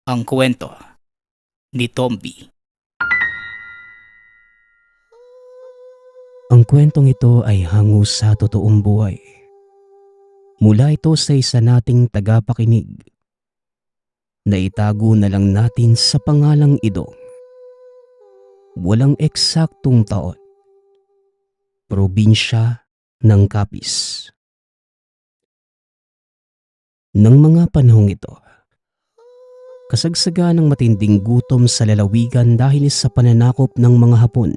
Ang kwento ni Tomby. Ang kwentong ito ay hango sa totoong buhay. Mula ito sa isa nating tagapakinig. Naitago na lang natin sa pangalang Idong. Walang eksaktong taon. Probinsya ng Capiz. Nang mga panahong ito, kasagsaga ng matinding gutom sa lalawigan dahil sa pananakop ng mga Hapon.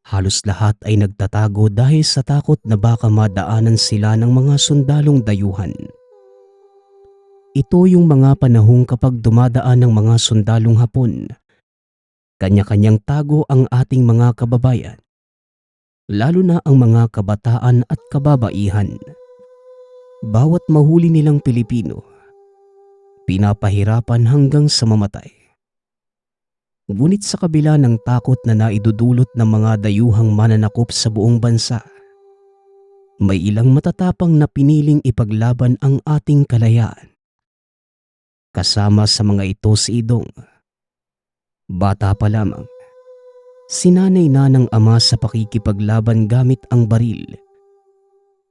Halos lahat ay nagtatago dahil sa takot na baka madaanan sila ng mga sundalong dayuhan. Ito yung mga panahong kapag dumadaan ng mga sundalong Hapon, kanya-kanyang tago ang ating mga kababayan, lalo na ang mga kabataan at kababaihan. Bawat mahuli nilang Pilipino, pinapahirapan hanggang sa mamatay. Ngunit sa kabila ng takot na naidudulot ng mga dayuhang mananakop sa buong bansa, may ilang matatapang na piniling ipaglaban ang ating kalayaan. Kasama sa mga ito si Idong. Bata pa lamang, sinanay na ng ama sa pakikipaglaban gamit ang baril.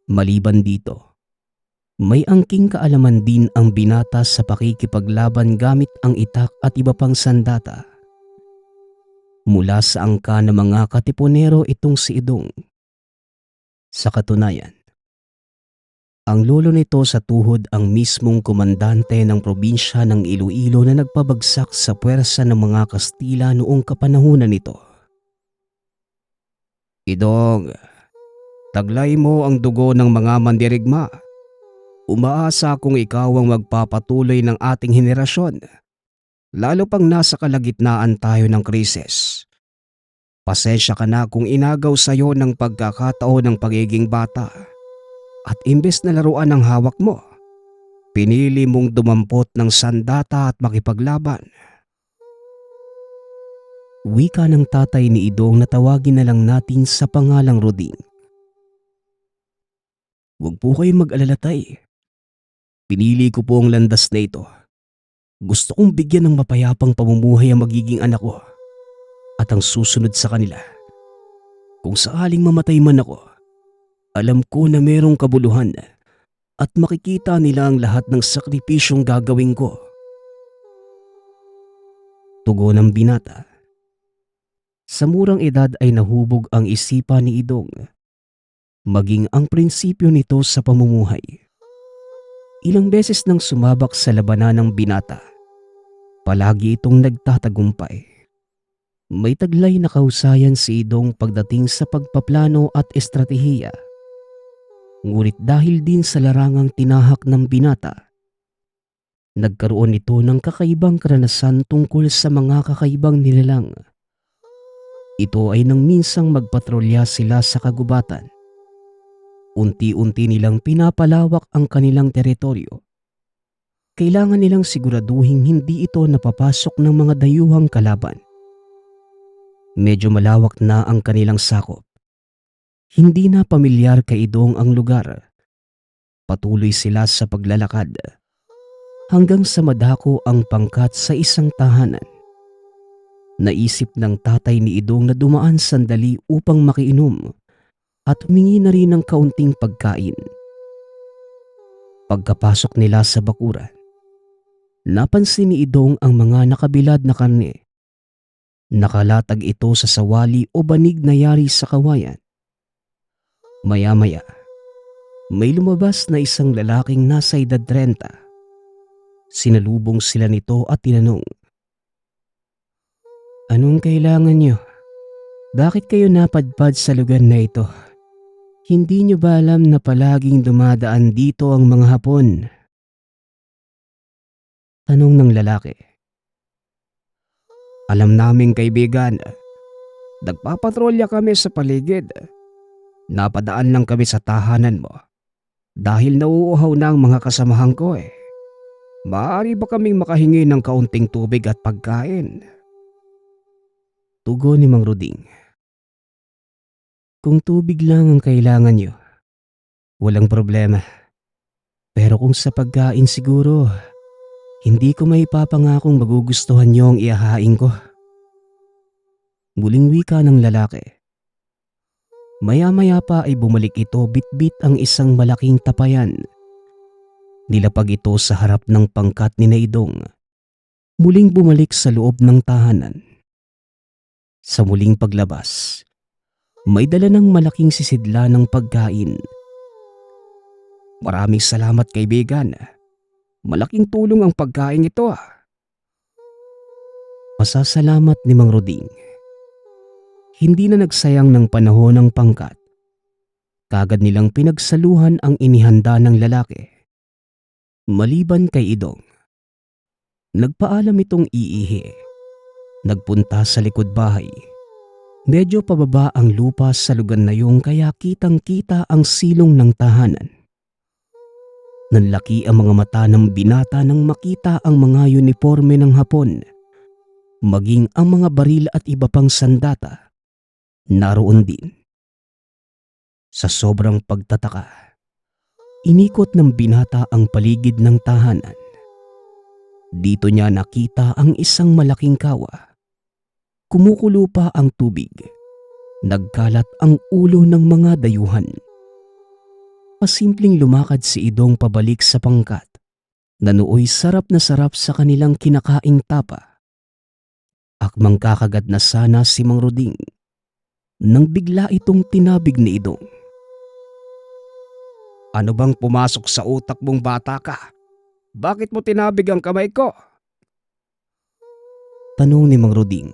Maliban dito, may angking kaalaman din ang binata sa pakikipaglaban gamit ang itak at iba pang sandata. Mula sa angka ng mga katipunero itong si Idong. Sa katunayan, ang lolo nito sa tuhod ang mismong komandante ng probinsya ng Iloilo na nagpabagsak sa puwersa ng mga Kastila noong kapanahunan nito. Idong, taglay mo ang dugo ng mga mandirigma. Umaasa kung ikaw ang magpapatuloy ng ating henerasyon. Lalo pang nasa kalagitnaan tayo ng krisis. Pasensya ka na kung inagaw sa'yo ng pagkakataon ng pagiging bata. At imbes na laruan ang hawak mo, pinili mong dumampot ng sandata at makipaglaban. Wika ng tatay ni Idong na tawagin na lang natin sa pangalang Roding. Huwag po kayong mag-alala, tay. Pinili ko po ang landas na ito. Gusto kong bigyan ng mapayapang pamumuhay ang magiging anak ko at ang susunod sa kanila. Kung saaling mamatay man ako, alam ko na merong kabuluhan at makikita nila ang lahat ng sakripisyong gagawin ko. Tugon ng binata. Sa murang edad ay nahubog ang isipan ni Idong, maging ang prinsipyo nito sa pamumuhay. Ilang beses nang sumabak sa labanan ng binata, palagi itong nagtatagumpay. May taglay na kahusayan si Idong pagdating sa pagpaplano at estratehiya. Ngunit dahil din sa larangang tinahak ng binata, nagkaroon ito ng kakaibang karanasan tungkol sa mga kakaibang nilalang. Ito ay nang minsang magpatrolya sila sa kagubatan. Unti-unti nilang pinapalawak ang kanilang teritoryo. Kailangan nilang siguraduhin hindi ito napapasok ng mga dayuhang kalaban. Medyo malawak na ang kanilang sakop. Hindi na pamilyar kay Idong ang lugar. Patuloy sila sa paglalakad hanggang sa madako ang pangkat sa isang tahanan. Naisip ng tatay ni Idong na dumaan sandali upang makiinom at humingi na rin ng kaunting pagkain. Pagkapasok nila sa bakuran, napansin ni Idong ang mga nakabilad na karne. Nakalatag ito sa sawali o banig na yari sa kawayan. Maya-maya, may lumabas na isang lalaking nasa edad 30. Sinalubong sila nito at tinanong, "Anong kailangan nyo? Bakit kayo napadpad sa lugar na ito? Hindi nyo ba alam na palaging dumadaan dito ang mga Hapon?" Tanong ng lalaki. "Alam namin, kaibigan. Nagpapatrolya kami sa paligid. Napadaan lang kami sa tahanan mo dahil nauuhaw na ang mga kasamahan ko eh. Maaari ba kaming makahingi ng kaunting tubig at pagkain?" Tugon ni Mang Ruding. "Kung tubig lang ang kailangan nyo, walang problema. Pero kung sa pagkain siguro, Hindi ko maipapangakong magugustuhan niyo ang ihahain ko. Muling wika ng lalaki. Maya-maya pa ay bumalik ito bitbit ang isang malaking tapayan. Nilapag ito sa harap ng pangkat ni Naidong. Muling bumalik sa loob ng tahanan. Sa muling paglabas, may dala ng malaking sisidla ng pagkain. Maraming salamat kaibigan. Malaking tulong ang pagkain ito ah. Pasasalamat ni Mang Roding. Hindi na nagsayang ng panahon ng pangkat. Kagad nilang pinagsaluhan ang inihanda ng lalaki. Maliban kay Idong. Nagpaalam itong iihi. Nagpunta sa likod bahay. Medyo pababa ang lupa sa lugar na yung kaya kitang-kita ang silong ng tahanan. Nanlaki ang mga mata ng binata nang makita ang mga uniforme ng Hapon, maging ang mga baril at iba pang sandata. Naroon din. Sa sobrang pagtataka, inikot ng binata ang paligid ng tahanan. Dito niya nakita ang isang malaking kawa. Kumukulo pa ang tubig. Nagkalat ang ulo ng mga dayuhan. Pasimpleng lumakad si Idong pabalik sa pangkat na nooy sarap na sarap sa kanilang kinakaing tapa. Akmang kakagat na sana si Mang Roding nang bigla itong tinabig ni Idong. Ano bang pumasok sa utak mong bata ka? Bakit mo tinabig ang kamay ko? Tanong ni Mang Roding.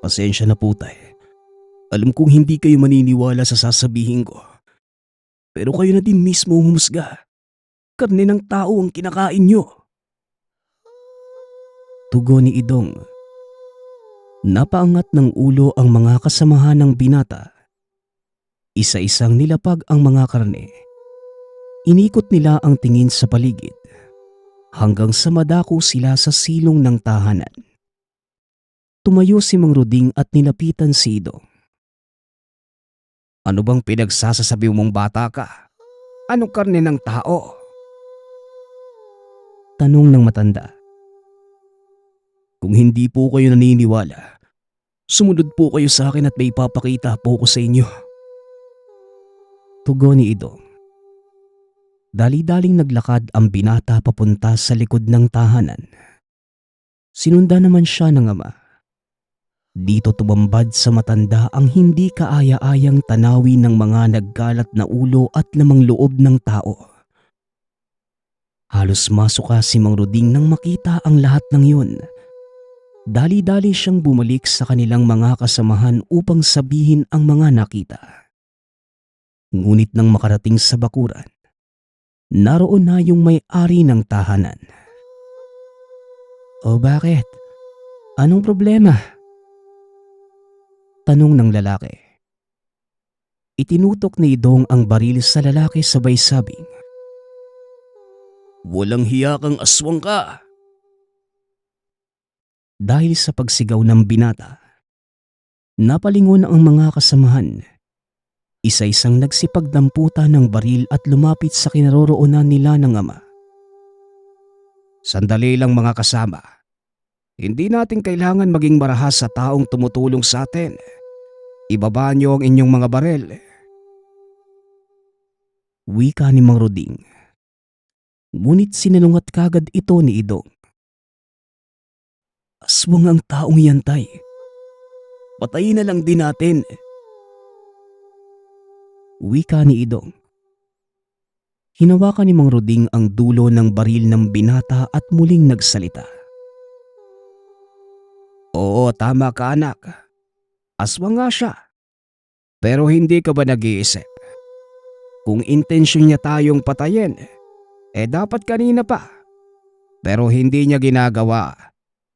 Pasensya na po tay. Alam kong hindi kayo maniniwala sa sasabihin ko. Pero kayo na din mismo humusga. Karne ng tao ang kinakain nyo. Tugon ni Idong. Napaangat ng ulo ang mga kasamahan ng binata. Isa-isang nilapag ang mga karne. Inikot nila ang tingin sa paligid hanggang sa madako sila sa silong ng tahanan. Tumayo si Mang Roding at nilapitan si Idong. Ano bang pinagsasasabi mong bata ka? Anong karne ng tao? Tanong ng matanda. Kung hindi po kayo naniniwala, sumunod po kayo sa akin at may ipapakita po ko sa inyo. Tugon ni Idong. Dali-daling naglakad ang binata papunta sa likod ng tahanan. Sinundan naman siya ng ama. Dito tumambad sa matanda ang hindi kaaya-ayang tanawin ng mga naggalat na ulo at lamang loob ng tao. Halos masuka si Mang Roding nang makita ang lahat ng yun. Dali-dali siyang bumalik sa kanilang mga kasamahan upang sabihin ang mga nakita. Ngunit nang makarating sa bakuran, naroon na yung may-ari ng tahanan. O bakit? Anong problema? Tanong ng lalaki. Itinutok ni Idong ang baril sa lalaki sabay sabing, walang hiya kang aswang ka. Dahil sa pagsigaw ng binata, napalingon ang mga kasamahan. Isa-isang nagsipagdamputan ng baril at lumapit sa kinaroroonan nila ng ama. Sandali lang mga kasama. Hindi natin kailangan maging marahas sa taong tumutulong sa atin. Ibaba niyo ang inyong mga baril. Wika ni Mang Roding. Ngunit sinalungat kagad ito ni Idong. Aswang ang taong yan, tay. Patayin na lang din natin. Wika ni Idong. Hinawakan ni Mang Roding ang dulo ng baril ng binata at muling nagsalita. Oo, tama ka anak. Aswang nga siya. Pero hindi ka ba nag-iisip? Kung intensyon niya tayong patayin, dapat kanina pa. Pero hindi niya ginagawa.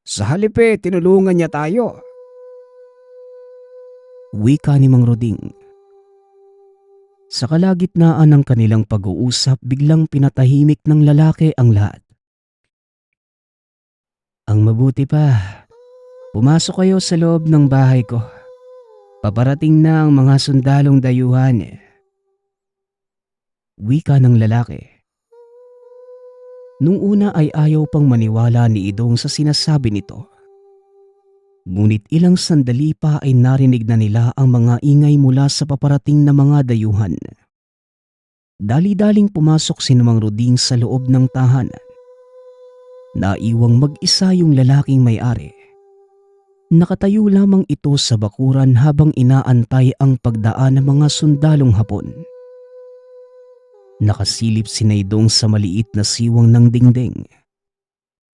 Sa halip tinulungan niya tayo. Wika ni Mang Roding. Sa kalagitnaan ng kanilang pag-uusap, biglang pinatahimik ng lalaki ang lahat. Ang mabuti pa, pumasok kayo sa loob ng bahay ko. Paparating na ang mga sundalong dayuhan. Wika ng lalaki. Nung una ay ayaw pang maniwala ni Idong sa sinasabi nito. Ngunit ilang sandali pa ay narinig na nila ang mga ingay mula sa paparating na mga dayuhan. Dali-daling pumasok si Mang Ruding sa loob ng tahanan. Naiwang mag-isa yung lalaking may-ari. Nakatayo lamang ito sa bakuran habang inaantay ang pagdaan ng mga sundalong Hapon. Nakasilip si Naidong sa maliit na siwang ng dingding.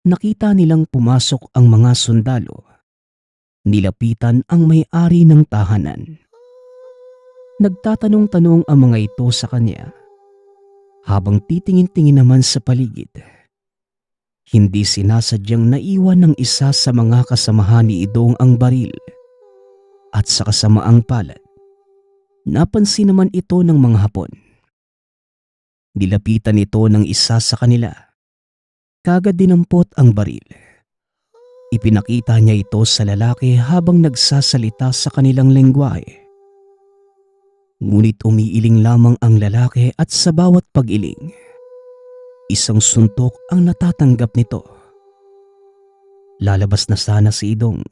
Nakita nilang pumasok ang mga sundalo. Nilapitan ang may-ari ng tahanan. Nagtatanong-tanong ang mga ito sa kanya. Habang titingin-tingin naman sa paligid. Hindi sinasadyang naiwan ng isa sa mga kasamahan ni Idong ang baril. At sa kasamaang palad, napansin naman ito ng mga Hapon. Nilapitan ito ng isa sa kanila. Kagad dinampot ang baril. Ipinakita niya ito sa lalaki habang nagsasalita sa kanilang lengguwahe. Ngunit umiiling lamang ang lalaki at sa bawat pag-iling, isang suntok ang natatanggap nito. Lalabas na sana si Idong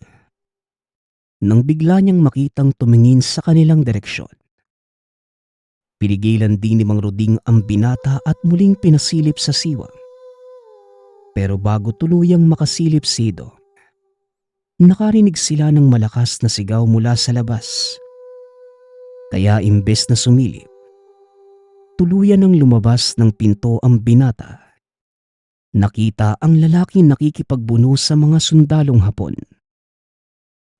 nang bigla niyang makitang tumingin sa kanilang direksyon. Pinigilan din ni Mang Ruding ang binata at muling pinasilip sa siwang. Pero bago tuluyang makasilip si Idong, nakarinig sila ng malakas na sigaw mula sa labas. Kaya imbes na sumilip, tuluyan ng lumabas ng pinto ang binata. Nakita ang lalaking nakikipagbuno sa mga sundalong Hapon.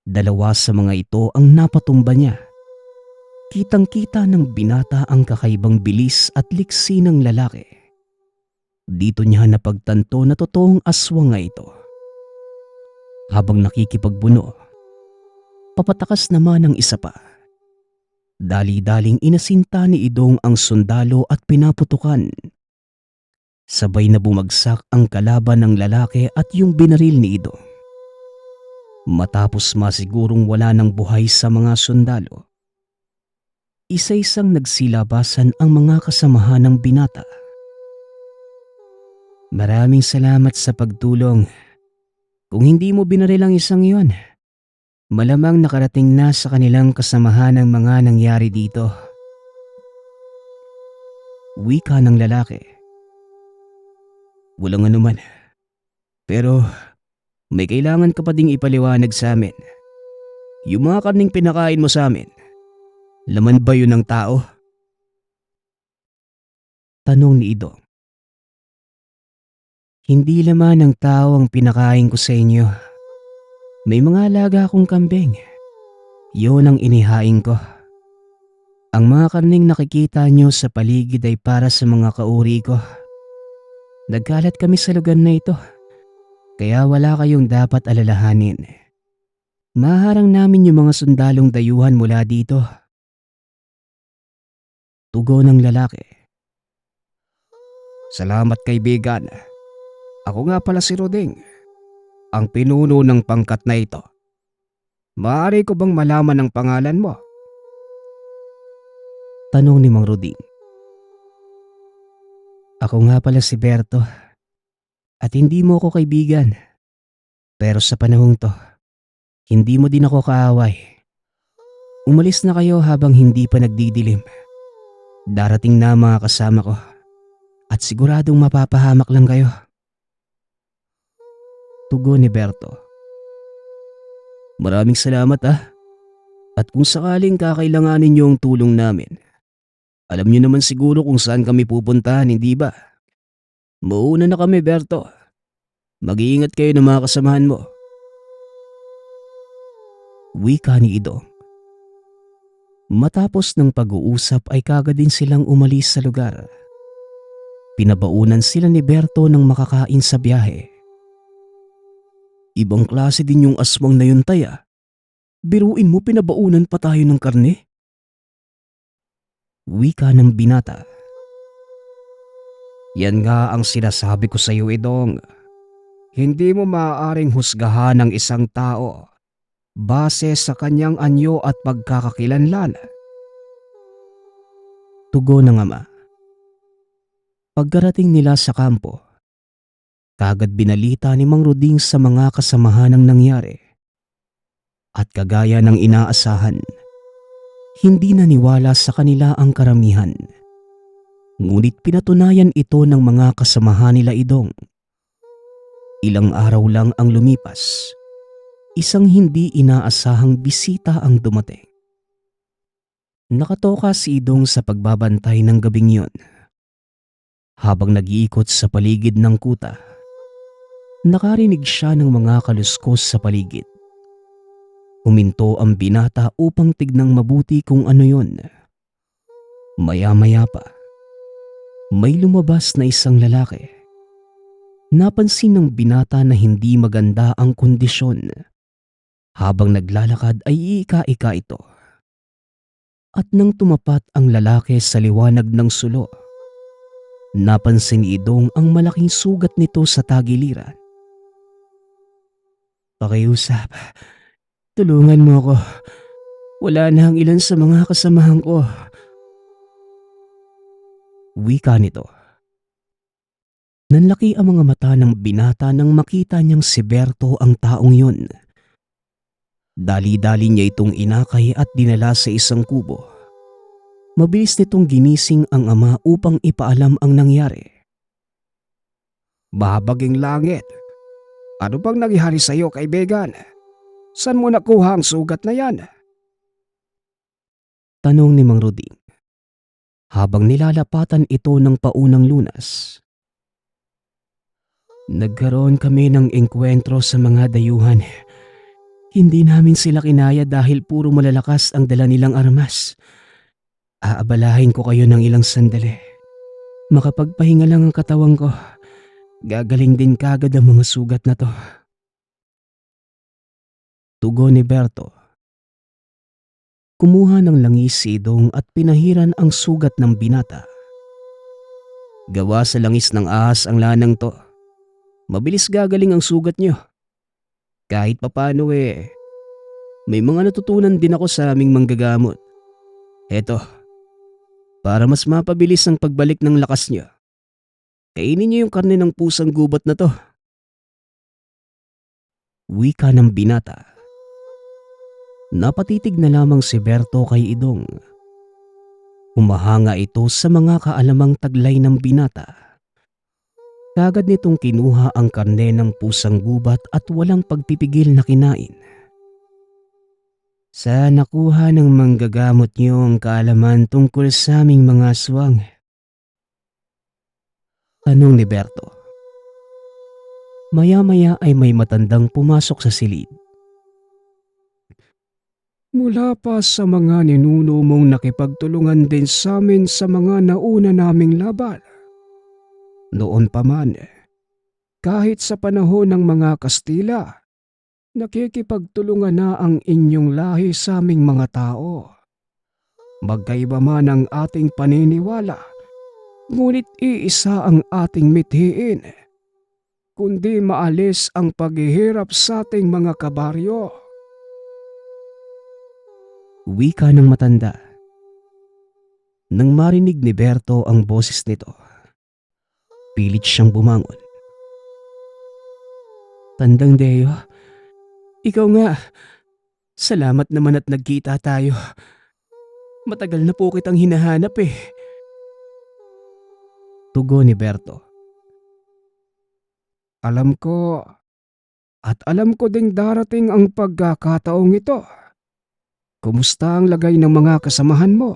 Dalawa sa mga ito ang napatumba niya. Kitang-kita ng binata ang kakaibang bilis at liksi ng lalaki. Dito niya napagtanto na totoong aswang nga ito. Habang nakikipagbuno, papatakas naman ang isa pa. Dali-daling inasinta ni Idong ang sundalo at pinaputukan. Sabay na bumagsak ang kalaban ng lalaki at yung binaril ni Idong. Matapos masigurong wala ng buhay sa mga sundalo, isa-isang nagsilabasan ang mga kasamahan ng binata. Maraming salamat sa pagtulong. Kung hindi mo binaril ang isang iyon, malamang nakarating na sa kanilang kasamahan ang mga nangyari dito. Wika ng lalaki. Walang anuman. Pero may kailangan ka pa ding ipaliwanag sa amin. Yung mga karning pinakain mo sa amin, laman ba yun ng tao? Tanong ni Idong. Hindi laman ng tao ang pinakain ko sa inyo. May mga alaga akong kambing. Yun ang inihain ko. Ang mga karning nakikita nyo sa paligid ay para sa mga kauri ko. Nagkalat kami sa lugar na ito, kaya wala kayong dapat alalahanin. Maharang namin yung mga sundalong dayuhan mula dito. Tugon ng lalaki. Salamat kaibigan. Ako nga pala si Ruding, ang pinuno ng pangkat na ito. Maaari ko bang malaman ang pangalan mo? Tanong ni Mang Ruding. Ako nga pala si Berto, at hindi mo ako kaibigan. Pero sa panahong to, hindi mo din ako kaaway. Umalis na kayo habang hindi pa nagdidilim. Darating na ang mga kasama ko, at siguradong mapapahamak lang kayo. Tugon ni Berto. Maraming salamat At kung sakaling kakailanganin niyo ang tulong namin, alam niyo naman siguro kung saan kami pupuntahan, hindi ba? Mauna na kami, Berto. Mag-iingat kayo ng mga kasamahan mo. Wika ni Idong. Matapos ng pag-uusap ay kagad din silang umalis sa lugar. Pinabaunan sila ni Berto ng makakain sa biyahe. Ibang klase din yung aswang na yun, Tay. Biruin mo, pinabaunan pa tayo ng karne? Wika ng binata. Yan nga ang sinasabi ko sa iyo, Idong. Hindi mo maaaring husgahan ang isang tao base sa kanyang anyo at pagkakakilanlan. Tugon ng ama. Pagkarating nila sa kampo, Kagad binalita ni Mang Ruding sa mga kasamahan ang nangyari. At kagaya ng inaasahan, hindi naniwala sa kanila ang karamihan. Ngunit pinatunayan ito ng mga kasamahan nila Idong. Ilang araw lang ang lumipas, isang hindi inaasahang bisita ang dumating. Nakatoka si Idong sa pagbabantay ng gabing yun. Habang nag-iikot sa paligid ng kuta, nakarinig siya ng mga kaluskos sa paligid. Huminto ang binata upang tignang mabuti kung ano yun. Maya-maya pa, may lumabas na isang lalaki. Napansin ng binata na hindi maganda ang kondisyon. Habang naglalakad ay iika-ika ito. At nang tumapat ang lalaki sa liwanag ng sulo, napansin ni Idong ang malaking sugat nito sa tagiliran. "Pakiusap, tulungan mo ako. Wala na ang ilan sa mga kasamahan ko." Wika nito. Nanlaki ang mga mata ng binata nang makita niyang si Berto ang taong yun. Dali-dali niya itong inakay at dinala sa isang kubo. Mabilis nitong ginising ang ama upang ipaalam ang nangyari. "Babaging langit, ano bang nangyari sa iyo, kaibigan? Saan mo nakuha ang sugat na yan?" Tanong ni Mang Ruding habang nilalapatan ito ng paunang lunas. "Nagkaroon kami ng engkwentro sa mga dayuhan. Hindi namin sila kinaya dahil puro malalakas ang dala nilang armas. Aabalahin ko kayo ng ilang sandali. Makapagpahinga lang ang katawan ko. Gagaling din kagad ang mga sugat na to." Tugon ni Berto. Kumuha ng langis si Idong at pinahiran ang sugat ng binata. "Gawa sa langis ng ahas ang lanang to. Mabilis gagaling ang sugat niyo. Kahit papano may mga natutunan din ako sa aming manggagamot. Eto, para mas mapabilis ang pagbalik ng lakas niyo. Kainin niyo yung karne ng pusang gubat na to." Wika ng binata. Napatitig na lamang si Berto kay Idong. Humahanga ito sa mga kaalamang taglay ng binata. Kagad nitong kinuha ang karne ng pusang gubat at walang pagpipigil na kinain. "Sa nakuha ng manggagamot niyo ang kaalaman tungkol sa aming mga aswang?" Tanong ni Berto. Maya-maya ay may matandang pumasok sa silid. "Mula pa sa mga ninuno mong nakipagtulungan din sa amin sa mga nauna naming laban. Noon pa man, kahit sa panahon ng mga Kastila, nakikipagtulungan na ang inyong lahi sa aming mga tao. Magkaiba man ang ating paniniwala, ngunit iisa ang ating mithiin, kundi maalis ang paghihirap sa ating mga kabaryo." Wika ng matanda. Nang marinig ni Berto ang boses nito, pilit siyang bumangon. "Tandang Deo, ikaw nga. Salamat naman at nagkita tayo. Matagal na po kitang hinahanap eh." Tugon ni Berto. "Alam ko, at alam ko ding darating ang pagkakataong ito. Kumusta ang lagay ng mga kasamahan mo?"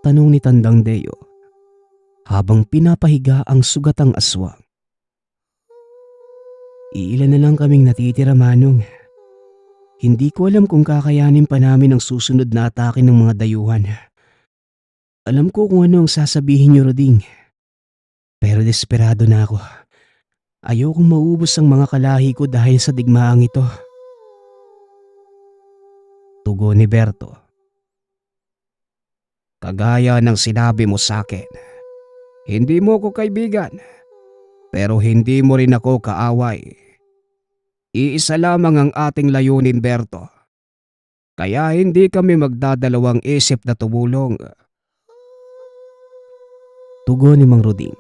Tanong ni Tandang Deo habang pinapahiga ang sugatang aswang. "Iilan na lang kaming natitira, Manong. Hindi ko alam kung kakayanin pa namin ang susunod na atake ng mga dayuhan. Alam ko kung ano ang sasabihin niyo, Roding. Pero desperado na ako. Ayokong maubos ang mga kalahi ko dahil sa digmaang ito." Tugon ni Berto. "Kagaya ng sinabi mo sa akin, hindi mo ko kaibigan, pero hindi mo rin ako kaaway. Iisa lamang ang ating layunin, Berto. Kaya hindi kami magdadalawang isip na tumulong." Tugon ni Mang Ruding.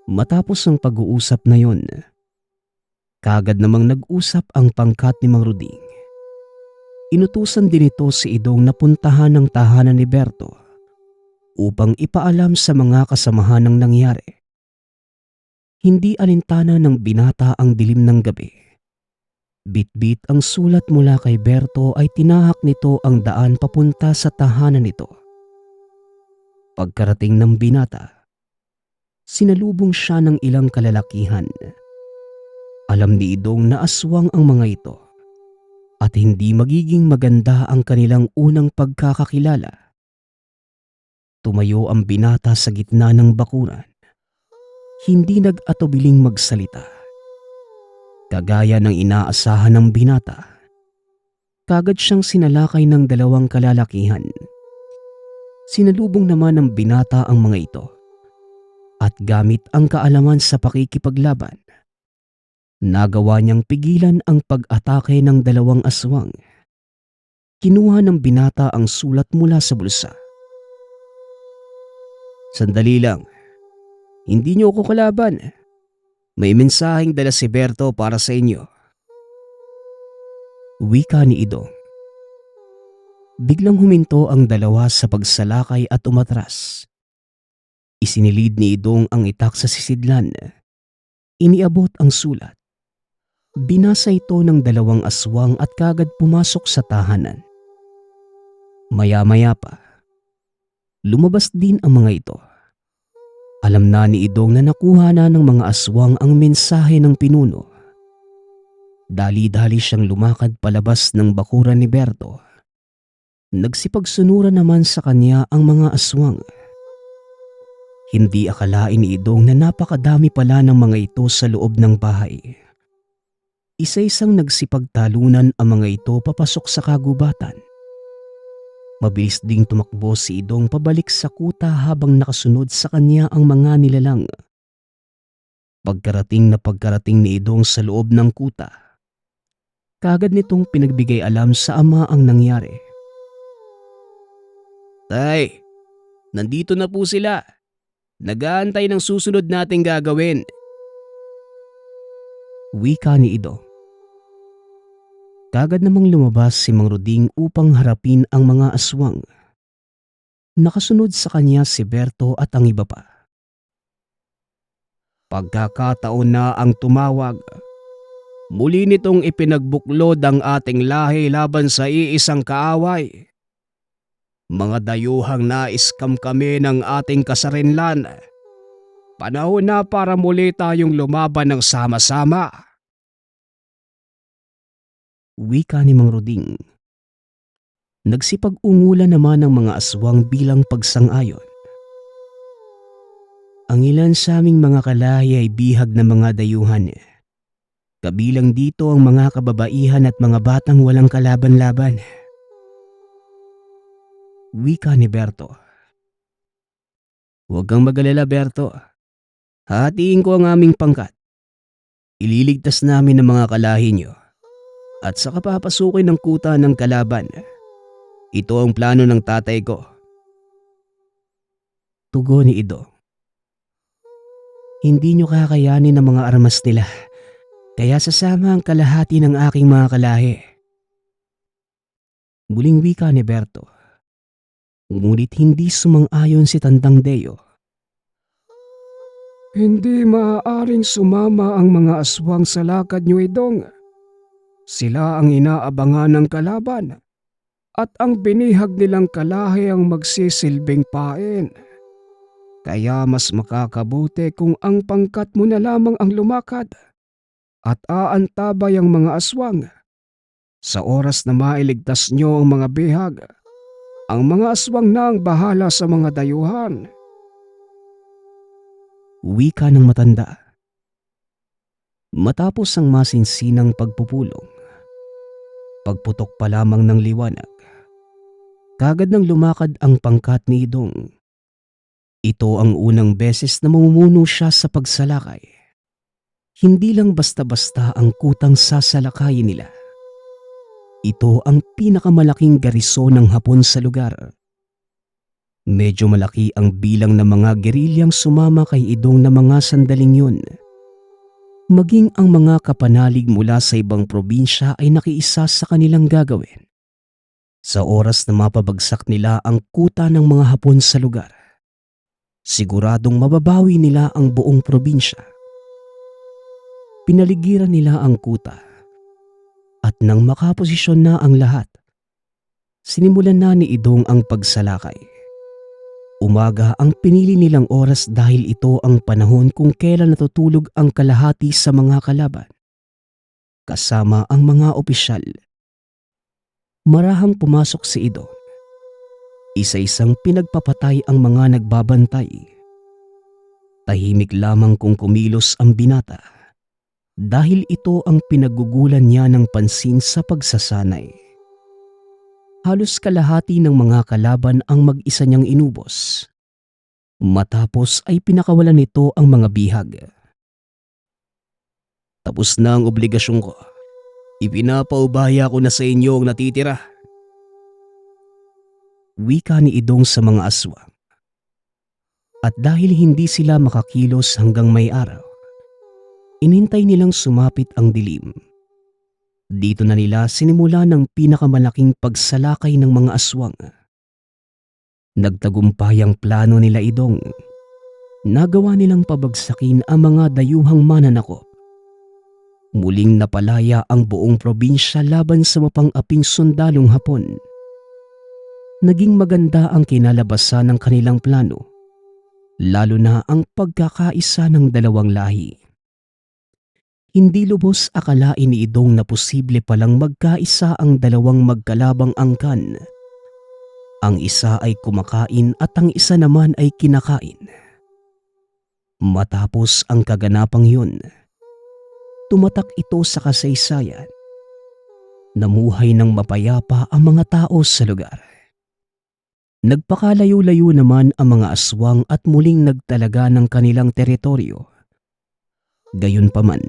Matapos ang pag-uusap na yon, kaagad namang nag-usap ang pangkat ni Mang Ruding. Inutusan din ito si Idong na puntahan ng tahanan ni Berto upang ipaalam sa mga kasamahan ng nangyari. Hindi alintana ng binata ang dilim ng gabi. Bit-bit ang sulat mula kay Berto ay tinahak nito ang daan papunta sa tahanan nito. Pagkarating ng binata, sinalubong siya ng ilang kalalakihan. Alam ni Idong na aswang ang mga ito at hindi magiging maganda ang kanilang unang pagkakakilala. Tumayo ang binata sa gitna ng bakuran. Hindi nag-atubiling magsalita. Kagaya ng inaasahan ng binata, kagad siyang sinalakay ng dalawang kalalakihan. Sinalubong naman ng binata ang mga ito at gamit ang kaalaman sa pakikipaglaban, nagawa niyang pigilan ang pag-atake ng dalawang aswang. Kinuha ng binata ang sulat mula sa bulsa. "Sandali lang, hindi niyo ako kalaban. May mensaheng dala si Berto para sa inyo." Wika ni Idong. Biglang huminto ang dalawa sa pagsalakay at umatras. Isinilid ni Idong ang itak sa sisidlan. Iniabot ang sulat. Binasa ito ng dalawang aswang at kagad pumasok sa tahanan. Maya-maya pa, lumabas din ang mga ito. Alam na ni Idong na nakuha na ng mga aswang ang mensahe ng pinuno. Dali-dali siyang lumakad palabas ng bakuran ni Berto. Nagsipagsunura naman sa kanya ang mga aswang. Hindi akalain ni Idong na napakadami pala ng mga ito sa loob ng bahay. Isa-isang nagsipagtalunan ang mga ito papasok sa kagubatan. Mabilis ding tumakbo si Idong pabalik sa kuta habang nakasunod sa kanya ang mga nilalang. Pagkarating ni Idong sa loob ng kuta, kaagad nitong pinagbigay alam sa ama ang nangyari. "Tay, nandito na po sila. Nag-aantay ng susunod nating gagawin." Wika ni Idong. Kagad namang lumabas si Mang Ruding upang harapin ang mga aswang. Nakasunod sa kanya si Berto at ang iba pa. "Pagkakataon na ang tumawag. Muli nitong ipinagbuklod ang ating lahi laban sa iisang kaaway. Mga dayuhang na-scam kami ng ating kasarinlan. Panahon na para muli tayong lumaban ng sama-sama." Wika ni Mang Ruding. Nagsipag-ungulan naman ng mga aswang bilang pagsang-ayon. "Ang ilan sa aming mga kalahi ay bihag na mga dayuhan. Kabilang dito ang mga kababaihan at mga batang walang kalaban-laban." Wika ni Berto. "Huwag kang mag-alala, Berto. Hahatiin ko ang aming pangkat. Ililigtas namin ang mga kalahi niyo at saka papasukin ng kuta ng kalaban. Ito ang plano ng tatay ko." Tugon ni Idong. "Hindi niyo kakayanin ang mga armas nila, kaya sasama ang kalahati ng aking mga kalahi." Muling wika ni Berto. Ngunit hindi sumang-ayon si Tandang Deo. Hindi maaaring sumama ang mga aswang sa lakad niyo, Idong. Sila ang inaabangan ng kalaban at ang binihag nilang kalahi ang magsisilbing pain. Kaya mas makakabuti kung ang pangkat mo na lamang ang lumakad at aantabay ang mga aswang. Sa oras na mailigtas niyo ang mga bihag, ang mga aswang na ang bahala sa mga dayuhan. Wika ng matanda. Matapos ang masinsinang pagpupulong, pagputok pa lamang ng liwanag, kagad nang lumakad ang pangkat ni Idong. Ito ang unang beses na mamumuno siya sa pagsalakay. Hindi lang basta-basta ang kutang sasalakayin nila. Ito ang pinakamalaking garison ng Hapon sa lugar. Medyo malaki ang bilang ng mga gerilyang sumama kay Idong na mga sandaling yun. Maging ang mga kapanalig mula sa ibang probinsya ay nakiisa sa kanilang gagawin. Sa oras na mapabagsak nila ang kuta ng mga Hapon sa lugar, siguradong mababawi nila ang buong probinsya. Pinaligiran nila ang kuta at nang makaposisyon na ang lahat, sinimulan na ni Idong ang pagsalakay. Umaga ang pinili nilang oras dahil ito ang panahon kung kailan natutulog ang kalahati sa mga kalaban, kasama ang mga opisyal. Marahang pumasok si Idong. Isa-isang pinagpapatay ang mga nagbabantay. Tahimik lamang kung kumilos ang binata dahil ito ang pinagugulan niya ng pansin sa pagsasanay. Halos kalahati ng mga kalaban ang mag-isa niyang inubos. Matapos ay pinakawalan nito ang mga bihag. Tapos na ang obligasyon ko. Ipinapaubaya ko na sa inyo ang natitira. Wika ni Idong sa mga aswang. At dahil hindi sila makakilos hanggang may araw, inintay nilang sumapit ang dilim. Dito na nila sinimula ng pinakamalaking pagsalakay ng mga aswang. Nagtagumpay ang plano nila Idong. Nagawa nilang pabagsakin ang mga dayuhang mananakop. Muling napalaya ang buong probinsya laban sa mapang-aping sundalong Hapon. Naging maganda ang kinalabasan ng kanilang plano, lalo na ang pagkakaisa ng dalawang lahi. Hindi lubos akalain ni Idong na posible palang magkaisa ang dalawang magkalabang angkan. Ang isa ay kumakain at ang isa naman ay kinakain. Matapos ang kaganapang yun, tumatak ito sa kasaysayan. Namuhay ng mapayapa ang mga tao sa lugar. Nagpakalayo-layo naman ang mga aswang at muling nagtalaga ng kanilang teritoryo. Gayunpaman,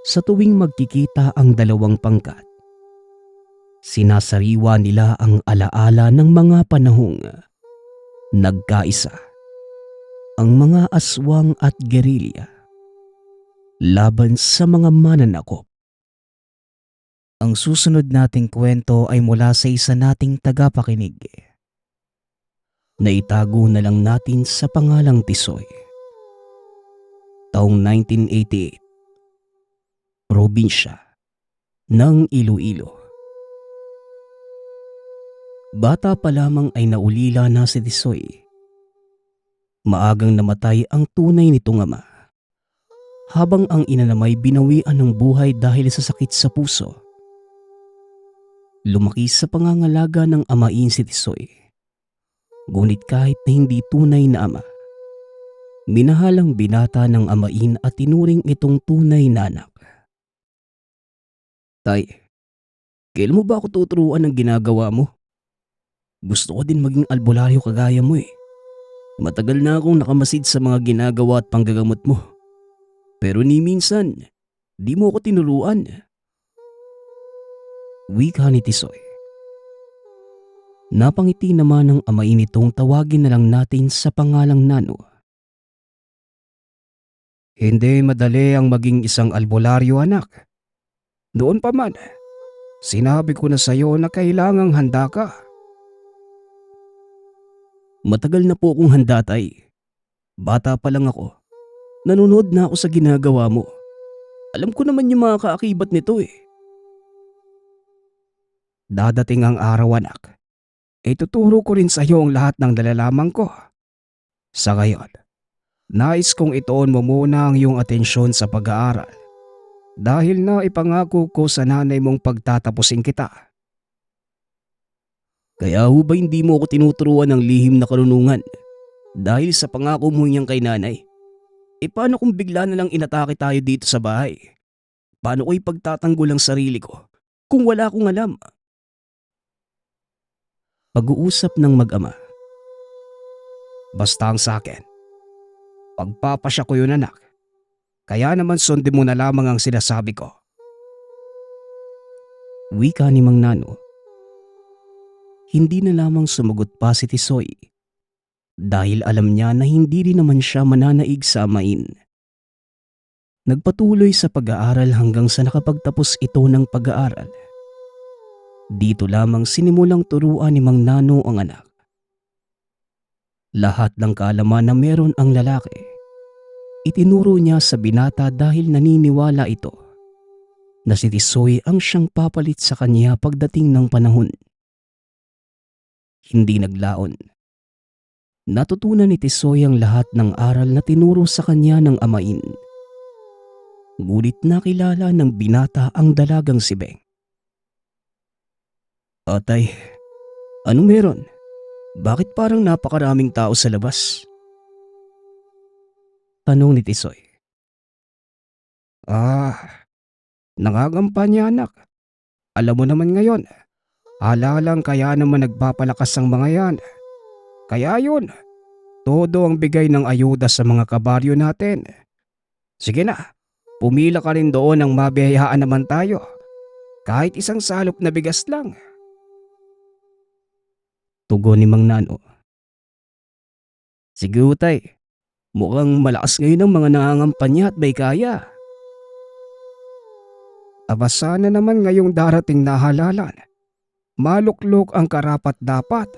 sa tuwing magkikita ang dalawang pangkat, sinasariwa nila ang alaala ng mga panahong nagkaisa ang mga aswang at gerilya laban sa mga mananakop. Ang susunod nating kwento ay mula sa isa nating tagapakinig. Naitago na lang natin sa pangalang Tisoy. Taong 1988, probinsya ng Iloilo. Bata pa lamang ay naulila na si Tisoy. Maagang namatay ang tunay nitong ama, habang ang ina namay binawian ng buhay dahil sa sakit sa puso. Lumaki sa pangangalaga ng amain si Tisoy. Ngunit kahit na hindi tunay na ama, minahalang binata ng amain at tinuring itong tunay na anak. Tay, kailan mo ba ako tuturuan ng ginagawa mo? Gusto ko din maging albularyo kagaya mo eh. Matagal na akong nakamasid sa mga ginagawa at panggagamot mo. Pero ni minsan, di mo ako tinuruan. Wika ni Tisoy. Napangiti naman ng amain nitong tawagin na lang natin sa pangalang Nano. Hindi madali ang maging isang albularyo, anak. Doon pa man, sinabi ko na sa iyo na kailangang handa ka. Matagal na po akong handa, tay. Bata pa lang ako. Nanonood na ako sa ginagawa mo. Alam ko naman yung mga kaakibat nito eh. Dadating ang araw, anak. Ituturo ko rin sa iyo ang lahat ng nalalaman ko. Sa ngayon, nais kong ituon mo muna ang iyong atensyon sa pag-aaral dahil na ipangako ko sa nanay mong pagtatapusin kita. Kaya ho ba hindi mo ako tinuturuan ng lihim na karunungan dahil sa pangako mo niyang kay nanay? E paano kung bigla na lang inatake tayo dito sa bahay? Paano ko ipagtatanggol ang sarili ko kung wala akong alam? Pag-uusap ng mag-ama. Basta ang sakin, pagpapasya ko yun, anak. Kaya naman sundin mo na lamang ang sinasabi ko. Wika ni Mang Nano. Hindi na lamang sumagot pa si Tisoy dahil alam niya na hindi rin naman siya mananaig sa amain. Nagpatuloy sa pag-aaral hanggang sa nakapagtapos ito ng pag-aaral. Dito lamang sinimulang turuan ni Mang Nano ang anak. Lahat ng kaalaman na meron ang lalaki, itinuro niya sa binata dahil naniniwala ito na si Tisoy ang siyang papalit sa kanya pagdating ng panahon. Hindi naglaon. Natutunan ni Tisoy ang lahat ng aral na tinuro sa kanya ng amain. Ngunit nakilala ng binata ang dalagang si Beng. Atay, anong meron? Bakit parang napakaraming tao sa labas? Tanong ni Tisoy. Nangangampanya anak. Alam mo naman ngayon, halalang kaya naman nagpapalakas ang mga yan. Kaya yun, todo ang bigay ng ayuda sa mga kabaryo natin. Sige na, pumila ka rin doon ng mabiyayaan naman tayo. Kahit isang salop na bigas lang. Tugon ni Mang Nano. Sige utay, mukhang malakas ngayon ang mga nangangampanya at may kaya. Aba sana naman ngayong darating na halalan. Maluklok ang karapat dapat.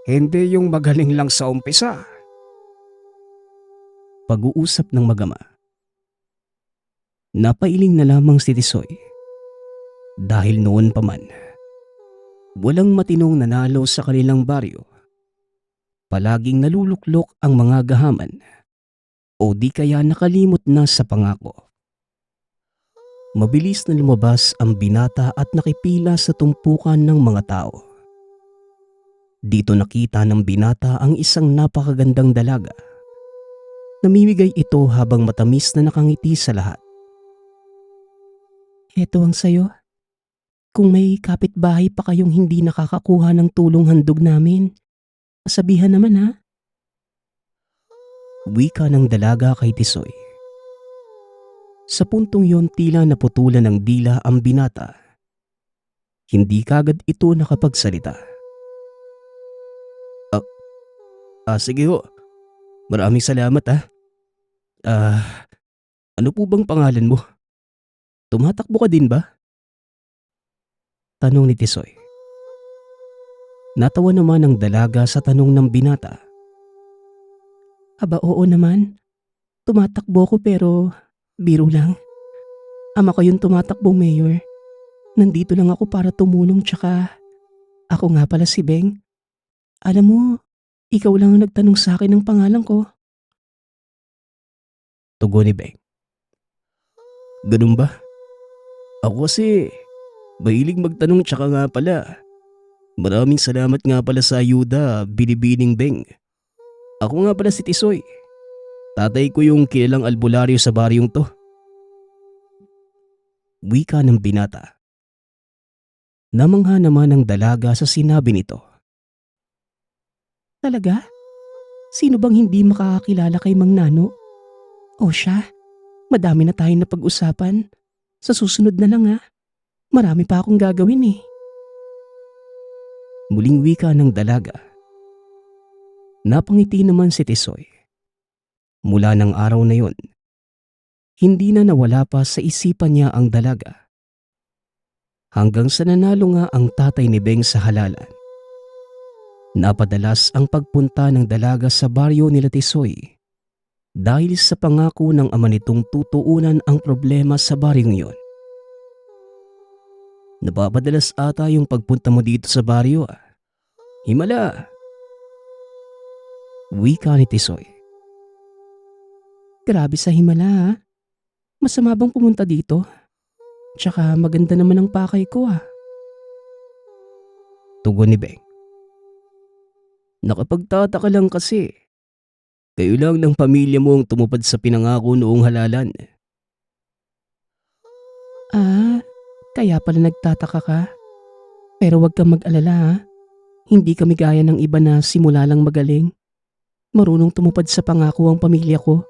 Hindi yung magaling lang sa umpisa. Pag-uusap ng magama. Napailing na lamang si Tisoy. Dahil noon pa man, walang matinong nanalo sa kanilang baryo. Palaging naluluklok ang mga gahaman o di kaya nakalimot na sa pangako. Mabilis na lumabas ang binata at nakipila sa tumpukan ng mga tao. Dito nakita ng binata ang isang napakagandang dalaga. Namimigay ito habang matamis na nakangiti sa lahat. Ito ang sayo. Kung may kapitbahay pa kayong hindi nakakakuha ng tulong handog namin, sabihan naman ha. Wika ng dalaga kay Tisoy. Sa puntong yon tila naputulan ng dila ang binata. Hindi kagad ito nakapagsalita. Sige ho. Maraming salamat ha. Ano po bang pangalan mo? Tumatakbo ka din ba? Tanong ni Tisoy. Natawa naman ang dalaga sa tanong ng binata. Aba oo naman. Tumatakbo ko pero biro lang. Ama ko yung tumatakbong mayor. Nandito lang ako para tumulong tsaka ako nga pala si Beng. Alam mo, ikaw lang ang nagtanong sa akin ng pangalan ko. Tugon ni Beng. Ganun ba? Ako kasi mahilig magtanong tsaka nga pala. Maraming salamat nga pala sa ayuda, Binibining Beng. Ako nga pala si Tisoy. Tatay ko yung kilalang albularyo sa baryong to. Wika ng binata. Namangha naman ang dalaga sa sinabi nito. Talaga? Sino bang hindi makakakilala kay Mang Nano? O siya, madami na tayong napag-usapan. Sa susunod na lang ha. Marami pa akong gagawin eh. Muling wika ng dalaga. Napangiti naman si Tisoy. Mula ng araw na yon, hindi na nawala pa sa isipan niya ang dalaga. Hanggang sa nanalo nga ang tatay ni Beng sa halalan. Napadalas ang pagpunta ng dalaga sa baryo nila Tisoy dahil sa pangako ng ama nitong tutuunan ang problema sa baryong yon. Napapadalas ata yung pagpunta mo dito sa baryo ah. Himala! Wika ni Tisoy. Grabe sa himala ha. Masama bang pumunta dito? Tsaka maganda naman ang pakay ko ah. Tugon ni Beng. Nakapagtataka lang kasi. Kayo lang ng pamilya mo ang tumupad sa pinangako noong halalan. Kaya pala nagtataka ka. Pero wag kang mag-alala ha. Hindi kami gaya ng iba na simula lang magaling. Marunong tumupad sa pangako ang pamilya ko.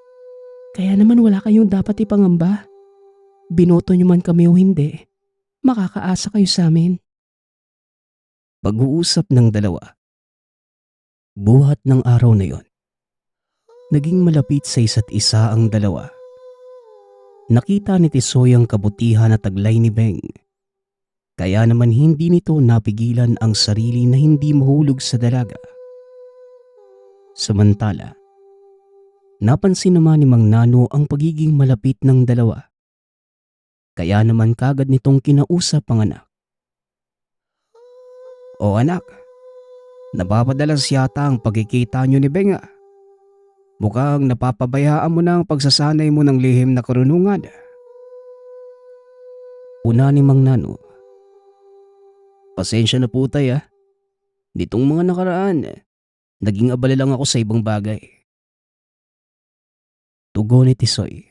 Kaya naman wala kayong dapat ipangamba. Binoto nyo man kami o hindi, makakaasa kayo sa amin. Pag-uusap ng dalawa. Buhat ng araw na yon, naging malapit sa isa't isa ang dalawa. Nakita ni Tisoy ang kabutihan at taglay ni Beng. Kaya naman hindi nito napigilan ang sarili na hindi mahulog sa dalaga. Samantala, napansin naman ni Mang Nano ang pagiging malapit ng dalawa. Kaya naman kagad nitong kinausap ang anak. O anak, napapadalas yata ang pagkikita nyo ni Beng. Mukhang napapabayaan mo na ang pagsasanay mo ng lihim na karunungan. Una ni Mang Nano. Pasensya na po tay. Nitong mga nakaraan, naging abala lang ako sa ibang bagay. Tugon ni Tisoy.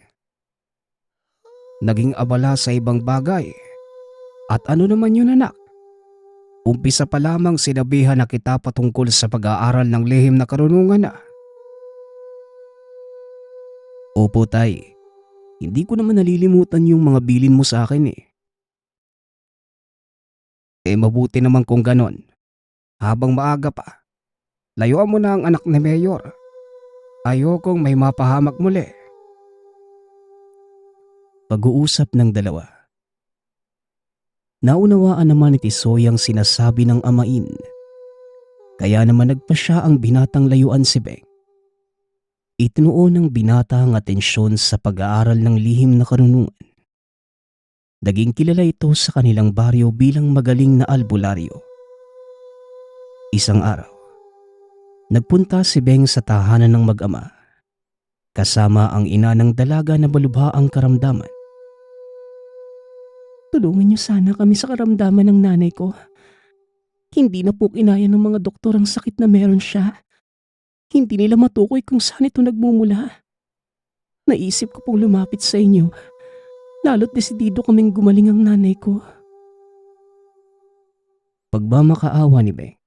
Naging abala sa ibang bagay? At ano naman yun anak? Umpisa pa lamang sinabihan na kita patungkol sa pag-aaral ng lihim na karunungan. Opo tay, hindi ko naman nalilimutan yung mga bilin mo sa akin eh. Mabuti naman kung ganon. Habang maaga pa, layuan mo na ang anak ni Mayor. Ayokong may mapahamak muli. Pag-uusap ng dalawa. Naunawaan naman ni Tisoy ang sinasabi ng amain. Kaya naman nagpa siya ang binatang layuan si Beng. Itinuon ng binata ang atensyon sa pag-aaral ng lihim na karunungan. Naging kilala ito sa kanilang baryo bilang magaling na albularyo. Isang araw, nagpunta si Beng sa tahanan ng mag-ama. Kasama ang ina ng dalaga na malubha ang karamdaman. Tulungan niyo sana kami sa karamdaman ng nanay ko. Hindi na po kinaya ng mga doktor ang sakit na meron siya. Hindi nila matukoy kung saan ito nagmumula. Naisip ko pong lumapit sa inyo, lalo't desidido kaming gumaling ang nanay ko. Pagmamakaawa ni Beng.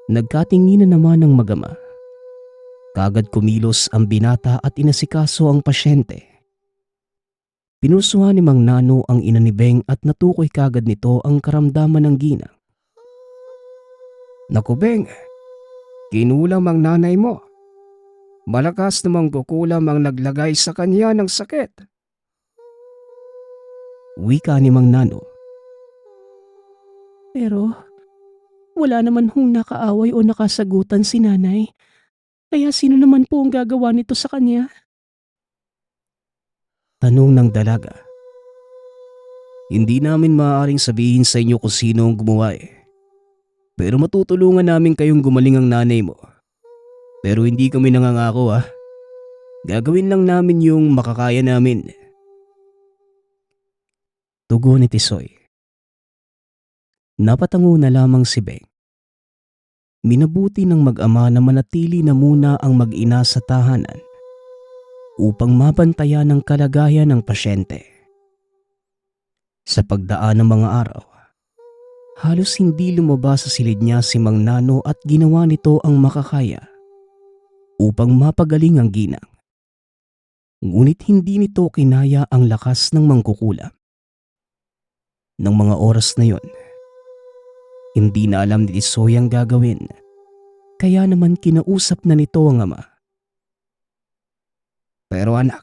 Nagkatinginan naman ng mag-ama. Kagad kumilos ang binata at inasikaso ang pasyente. Pinusuhan ni Mang Nano ang ina ni Beng at natukoy kagad nito ang karamdaman ng ginang. Naku Beng, kinulam ang nanay mo. Malakas namang kukulam ang naglagay sa kanya ng sakit. Wika ni Mang Nano. Pero wala naman hong nakaaway o nakasagutan si nanay. Kaya sino naman po ang gagawa nito sa kanya? Tanong ng dalaga. Hindi namin maaaring sabihin sa inyo kung sino ang gumawa eh. Pero matutulungan namin kayong gumaling ang nanay mo. Pero hindi kami nangangako ah. Gagawin lang namin yung makakaya namin. Tugon ni Tisoy. Napatango na lamang si Beng. Minabuti ng mag-ama na manatili na muna ang mag-ina sa tahanan upang mabantayan ang kalagayan ng pasyente. Sa pagdaan ng mga araw, halos hindi lumabas sa silid niya si Mang Nano at ginawa nito ang makakaya upang mapagaling ang ginang. Ngunit hindi nito kinaya ang lakas ng mangkukulam. Nang mga oras na yon, hindi na alam ni Tisoy ang gagawin, kaya naman kinausap na nito ang ama. Pero anak,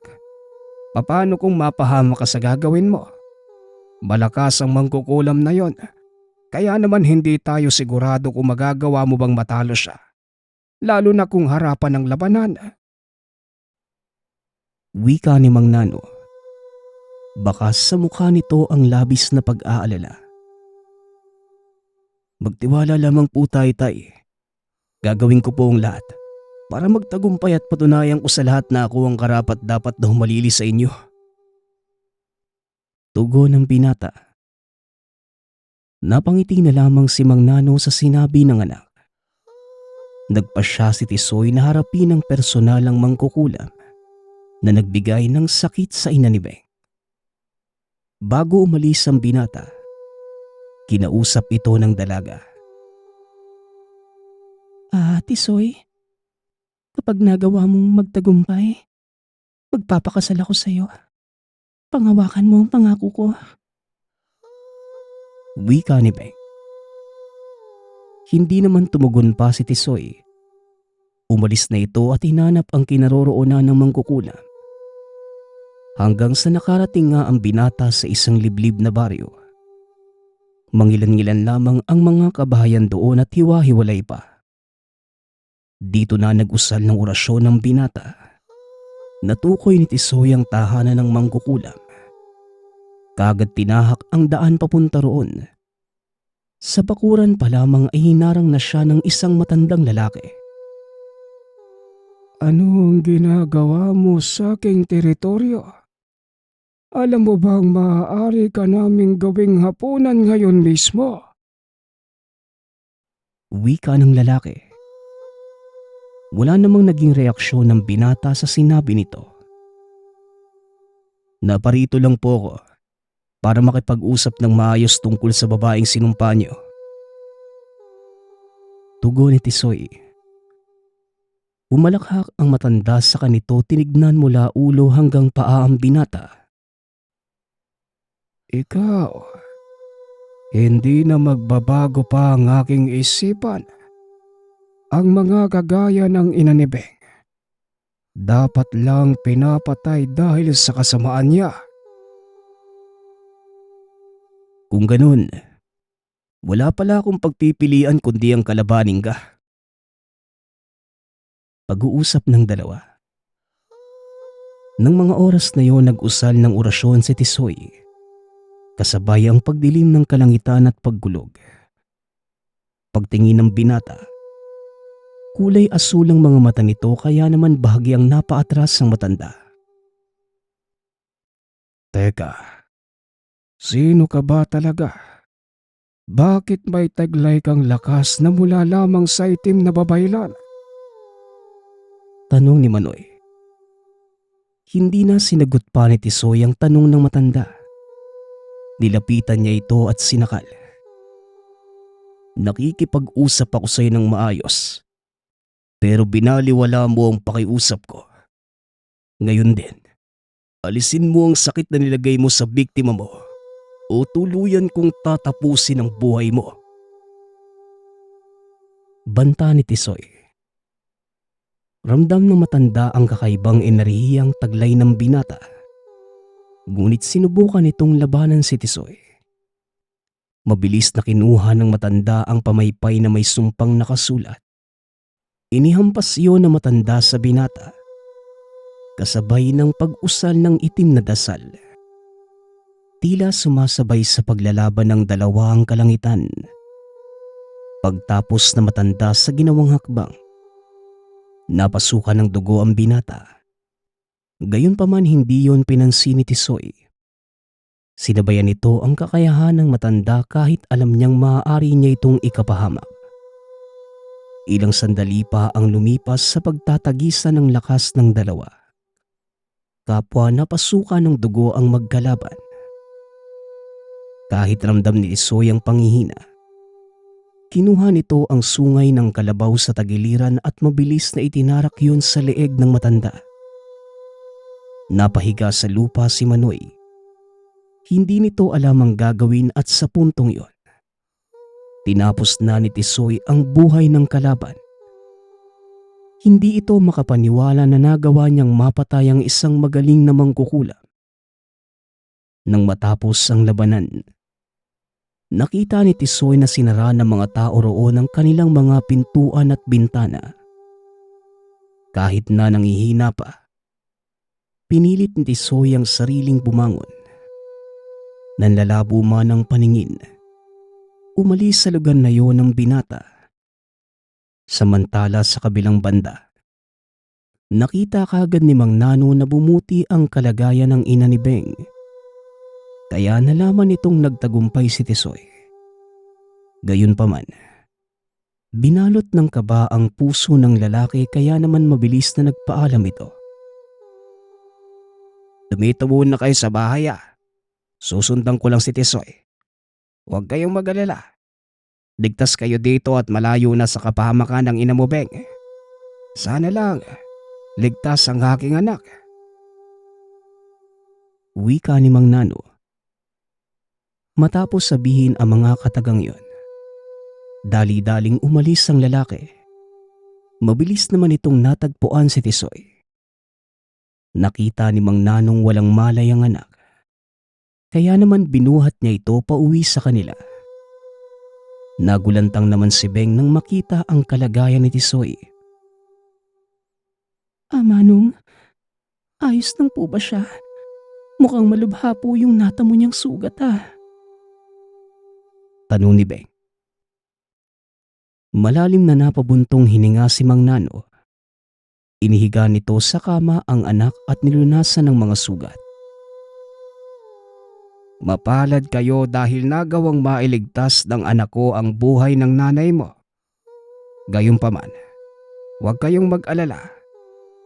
paano kung mapahama ka sa gagawin mo? Malakas ang mangkukulam na yon, kaya naman hindi tayo sigurado kung magagawa mo bang matalo siya. Lalo na kung harapan ng labanan. Wika ni Mang Nano. Bakas sa mukha nito ang labis na pag-aalala. Magtiwala lamang po tayo tay. Gagawin ko po ang lahat para magtagumpay at patunayan ko sa lahat na ako ang karapat dapat na humalili sa inyo. Tugon ng binata. Napangiti na lamang si Mang Nano sa sinabi ng anak. Nagpasya si Tisoy na harapin ang personalang mangkukulam na nagbigay ng sakit sa ina ni Beng. Bago umalis ang binata, kinausap ito ng dalaga. Tisoy, kapag nagawa mong magtagumpay, magpapakasal ako sa iyo. Panghawakan mo ang pangako ko. Wika ni Beng. Hindi naman tumugon pa si Tisoy. Umalis na ito at hinanap ang kinaroroonan ng mangkukulam. Hanggang sa nakarating nga ang binata sa isang liblib na baryo. Mangilan-ngilan lamang ang mga kabahayan doon at hiwa-hiwalay pa. Dito na nag-usal ng orasyon ng binata. Natukoy ni Tisoy ang tahanan ng mangkukulam. Kagad tinahak ang daan papunta roon. Sa bakuran pa lamang ay hinarang na siya ng isang matandang lalaki. Anong ginagawa mo sa aking teritoryo? Alam mo bang maaari ka naming gawing hapunan ngayon mismo? Wika ng lalaki. Wala namang naging reaksyon ng binata sa sinabi nito. Naparito lang po ako para makipag-usap ng maayos tungkol sa babaeng sinumpa niyo. Tugon ni Tisoy. Umalakhak ang matanda sa kanito, tinignan mula ulo hanggang paa ang binata. Ikaw, hindi na magbabago pa ang aking isipan. Ang mga kagaya ng inanibeng, dapat lang pinapatay dahil sa kasamaan niya. Kung ganun, wala pala akong pagpipilian kundi ang kalabanin ka. Pag-uusap ng dalawa. Nang mga oras na yon nag-usal ng orasyon si Tisoy, kasabay ang pagdilim ng kalangitan at paggulog. Pagtingin ng binata, kulay asul ang mga mata nito kaya naman bahagyang napaatras ang matanda. Teka, sino ka ba talaga? Bakit may taglay kang lakas na mula lamang sa itim na babaylan? Tanong ni Manoy. Hindi na sinagot pa ni Tisoy ang tanong ng matanda. Nilapitan niya ito at sinakal. Nakikipag-usap ako sa iyo ng maayos, pero binaliwala mo ang pakiusap ko. Ngayon din, alisin mo ang sakit na nilagay mo sa biktima mo o tuluyan kong tatapusin ang buhay mo. Banta ni Tisoy. Ramdam ng matanda ang kakaibang enerhiyang taglay ng binata. Ngunit sinubukan itong labanan si Tisoy. Mabilis na kinuha ng matanda ang pamaypay na may sumpang nakasulat. Inihampas iyon ng matanda sa binata, kasabay ng pag-usal ng itim na dasal. Tila sumasabay sa paglalaban ng dalawang kalangitan. Pagtapos na matanda sa ginawang hakbang, napasukan ng dugo ang binata. Gayunpaman hindi yon pinansin ni Tisoy. Sinabayan nito ang kakayahan ng matanda kahit alam niyang maaari niya itong ikapahamak. Ilang sandali pa ang lumipas sa pagtatagisan ng lakas ng dalawa. Kapwa napasukan ng dugo ang magkalaban. Kahit ramdam ni Tisoy ang panghihina, kinuha nito ang sungay ng kalabaw sa tagiliran at mabilis na itinarak yun sa leeg ng matanda. Napahiga sa lupa si Manoy. Hindi nito alam ang gagawin at sa puntong yon, tinapos na ni Tisoy ang buhay ng kalaban. Hindi ito makapaniwala na nagawa niyang mapatay ang isang magaling na mangkukulam. Nang matapos ang labanan, nakita ni Tisoy na sinara ng mga tao roon ang kanilang mga pintuan at bintana. Kahit na nangihina pa, pinilit ni Tisoy ang sariling bumangon. Nanlalabo man ang paningin, umalis sa lugar na yon ang binata. Samantala sa kabilang banda, nakita kaagad ni Mang Nano na bumuti ang kalagayan ng ina ni Beng. Kaya nalaman nitong nagtagumpay si Tisoy. Gayunpaman, binalot ng kaba ang puso ng lalaki kaya naman mabilis na nagpaalam ito. Tumitawo na kayo sa bahay Susundan ko lang si Tisoy. Huwag kayong mag-alala. Ligtas kayo dito at malayo na sa kapahamakan ng ina mo, Beng. Sana lang, ligtas ang aking anak. Wika ni Mang Nano. Matapos sabihin ang mga katagang yon, Dali-daling umalis ang lalaki. Mabilis naman itong natagpuan si Tisoy. Nakita ni Mang Nanong walang malay ang anak. Kaya naman binuhat niya ito pauwi sa kanila. Nagulantang naman si Beng nang makita ang kalagayan ni Tisoy. Manong, ayos lang po ba siya? Mukhang malubha po yung natamo niyang sugat Tanong ni Beng. Malalim na napabuntong hininga si Mang Nano. Inihiga nito sa kama ang anak at nilunasan ng mga sugat. Mapalad kayo dahil nagawang mailigtas ng anak ko ang buhay ng nanay mo. Gayunpaman, huwag kayong mag-alala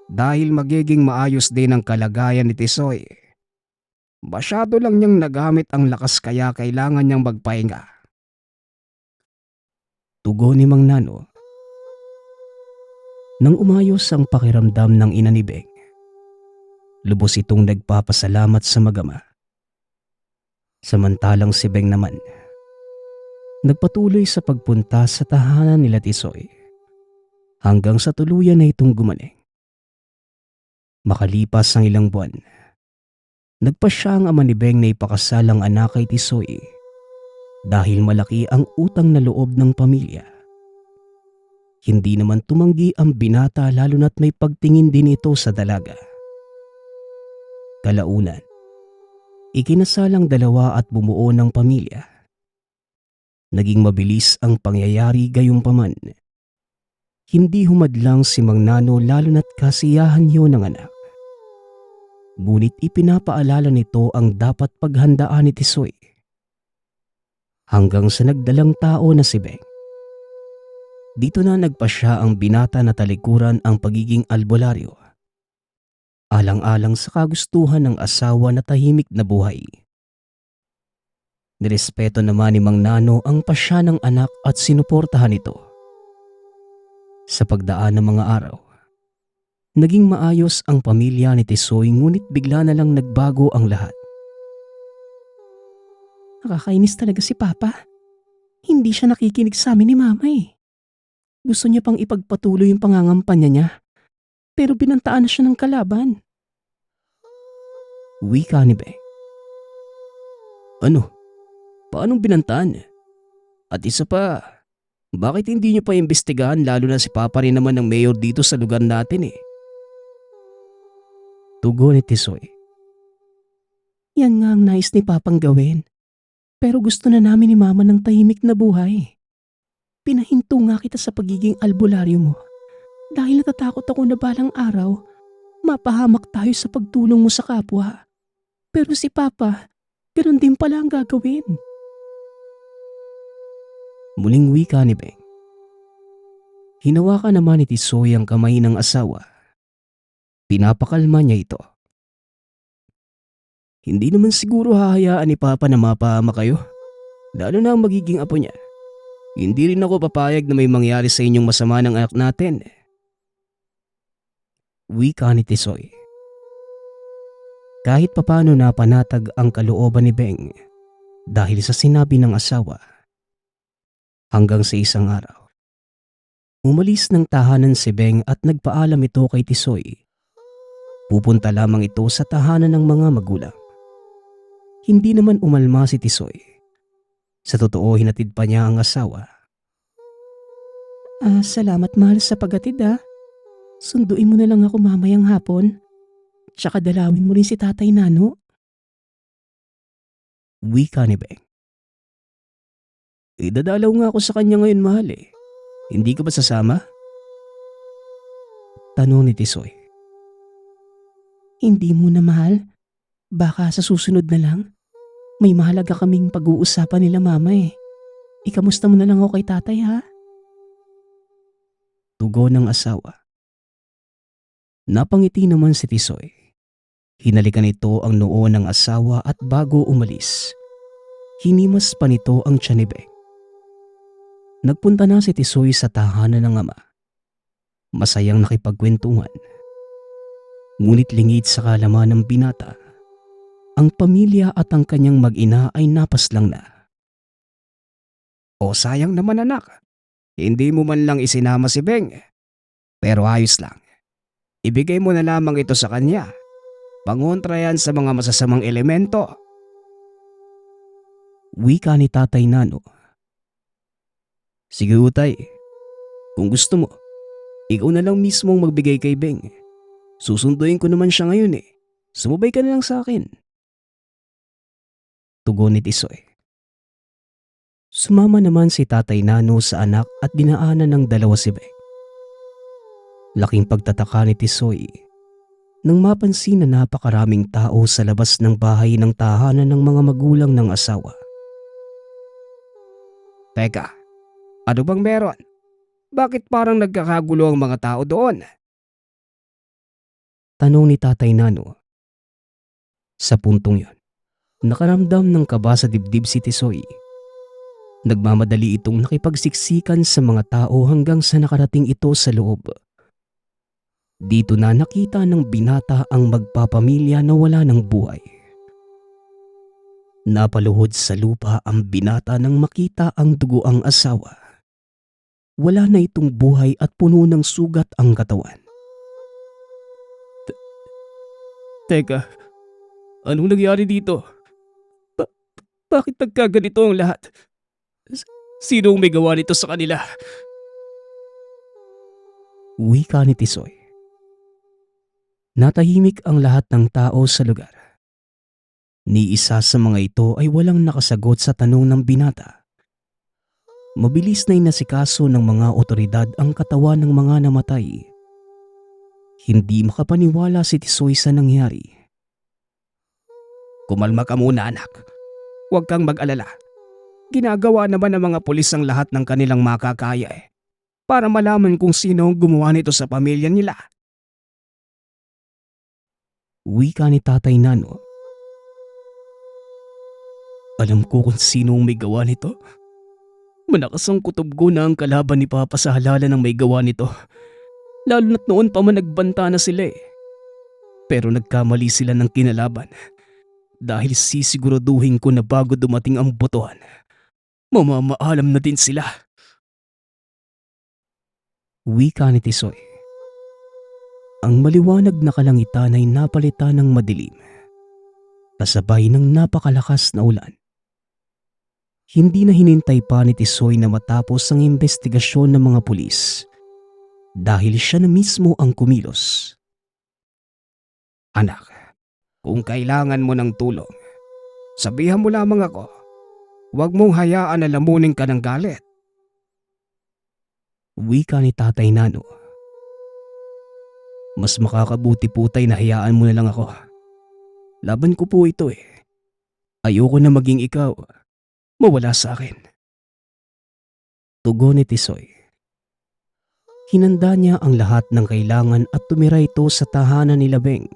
dahil magiging maayos din ang kalagayan ni Tisoy. Masyado lang niyang nagamit ang lakas kaya kailangan niyang magpahinga. Tugon ni Mang Nano. Nang umayos ang pakiramdam ng ina ni Beng, lubos itong nagpapasalamat sa magama. Samantalang si Beng naman, nagpatuloy sa pagpunta sa tahanan nila Tisoy hanggang sa tuluyan na itong gumaling. Makalipas ang ilang buwan, nagpasya ang ama ni Beng na ipakasal ang anak kay Tisoy dahil malaki ang utang na loob ng pamilya. Hindi naman tumanggi ang binata lalo na't may pagtingin din ito sa dalaga. Kalaunan, ikinasalang dalawa at bumuo ng pamilya. Naging mabilis ang pangyayari gayunpaman. Hindi humadlang si Mang Nano lalo na't kasiyahan yun ng anak. Ngunit ipinapaalala nito ang dapat paghandaan ni Tisoy. Hanggang sa nagdalang tao na si Beng. Dito na nagpasya ang binata na talikuran ang pagiging albularyo. Alang-alang sa kagustuhan ng asawa na tahimik na buhay. Nirespeto naman ni Mang Nano ang pasya ng anak at sinuportahan ito. Sa pagdaan ng mga araw, naging maayos ang pamilya ni Tisoy ngunit bigla na lang nagbago ang lahat. Nakakainis talaga si Papa. Hindi siya nakikinig sa amin ni Mama Gusto niya pang ipagpatuloy yung pangangampanya niya. Pero binantaan na siya ng kalaban. Wika ni Beng. Ano? Paanong binantaan? At isa pa, bakit hindi niyo pa imbestigahan lalo na si Papa rin naman ng mayor dito sa lugar natin Tugon ni Tisoy. Yan nga ang nais ni Papang gawin. Pero gusto na namin ni Mama ng tahimik na buhay. Pinahinto nga kita sa pagiging albularyo mo dahil natatakot ako na balang araw mapahamak tayo sa pagtulong mo sa kapwa. Pero si Papa, ganoon din pala ang gagawin. Muling wika ni Beng. Hinawakan naman ni Tisoy ang kamay ng asawa. Pinapakalma niya ito. Hindi naman siguro hahayaan ni Papa na mapahama kayo. Lalo na ang magiging apo niya. Hindi rin ako papayag na may mangyari sa inyong masama ng anak natin. Wika ni Tisoy. Kahit papano napanatag ang kalooban ni Beng dahil sa sinabi ng asawa. Hanggang sa isang araw, umalis ng tahanan si Beng at nagpaalam ito kay Tisoy. Pupunta lamang ito sa tahanan ng mga magulang. Hindi naman umalma si Tisoy. Sa totoo, hinatid pa niya ang asawa. Salamat mahal sa paghatid Sunduin mo na lang ako mamayang hapon. Tsaka dalawin mo rin si Tatay Nano. Wika ni Beng. Dadalaw nga ako sa kanya ngayon mahal Hindi ka ba sasama? Tanong ni Tisoy. Hindi mo na mahal. Baka sa susunod na lang. May mahalaga kaming pag-uusapan nila Mama Ikamusta mo na lang ako kay Tatay Tugon ng asawa. Napangiti naman si Tisoy. Hinalikan nito ang noo ng asawa at bago umalis, hinimas pa nito ang tiyan ni Beng. Nagpunta na si Tisoy sa tahanan ng ama. Masayang nakipagkwentuhan. Ngunit lingid sa kaalaman ng binata, ang pamilya at ang kanyang mag-ina ay napaslang na. O sayang naman anak, Hindi mo man lang isinama si Beng. Pero ayos lang. Ibigay mo na lamang ito sa kanya. Pangontra yan sa mga masasamang elemento. Wika ni Tatay Nano. Sige utay, kung gusto mo, ikaw na lang mismong magbigay kay Beng. Susunduin ko naman siya ngayon eh. Sumubay ka na lang sa akin. Tugon ni Tisoy. Sumama naman si Tatay Nano sa anak at dinaanan ng dalawa si Beng. Laking pagtataka ni Tisoy nang mapansin na napakaraming tao sa labas ng bahay ng tahanan ng mga magulang ng asawa. Teka, ano bang meron? Bakit parang nagkakagulo ang mga tao doon? Tanong ni Tatay Nano. Sa puntong yon, nakaramdam ng kaba sa dibdib si Tisoy. Nagmamadali itong nakipagsiksikan sa mga tao hanggang sa nakarating ito sa loob. Dito na nakita ng binata ang magpapamilya na wala ng buhay. Napaluhod sa lupa ang binata nang makita ang dugoang asawa. Wala na itong buhay at puno ng sugat ang katawan. Teka, anong nangyari dito? Bakit nagkaganito ang lahat? Sino ang may gawa nito sa kanila? Wika ni Tisoy. Natahimik ang lahat ng tao sa lugar. Ni isa sa mga ito ay walang nakasagot sa tanong ng binata. Mabilis na inasikaso ng mga otoridad ang katawan ng mga namatay. Hindi makapaniwala si Tisoy sa nangyari. Kumalma ka muna anak. Huwag kang mag-alala. Ginagawa naman ng mga pulis ang lahat ng kanilang makakaya para malaman kung sino ang gumawa nito sa pamilya nila. Wika ni Tatay Nano. Alam ko kung sino ang may gawa nito. Malakas ang kutob ko na ang kalaban ni Papa sa halala ng may gawa nito. Lalo na't noon pa man nagbanta na sila eh. Pero nagkamali sila ng kinalaban. Dahil sisiguraduhin ko na bago dumating ang botohan, mamamaalam na din sila. Wika ni Tisoy. Ang maliwanag na kalangitan ay napalitan ng madilim. Kasabay ng napakalakas na ulan. Hindi na hinintay pa ni Tisoy na matapos ang investigasyon ng mga pulis. Dahil siya na mismo ang kumilos. Anak, kung kailangan mo ng tulong, sabihan mo lamang ako. Huwag mong hayaan na lamunin ka ng galit. Wika ni Tatay Nano. Mas makakabuti po tay na hayaan mo na lang ako. Laban ko po ito eh. Ayoko na maging ikaw. Mawala sa akin. Tugon ni Tisoy. Hinanda niya ang lahat ng kailangan at tumira ito sa tahanan ni Beng.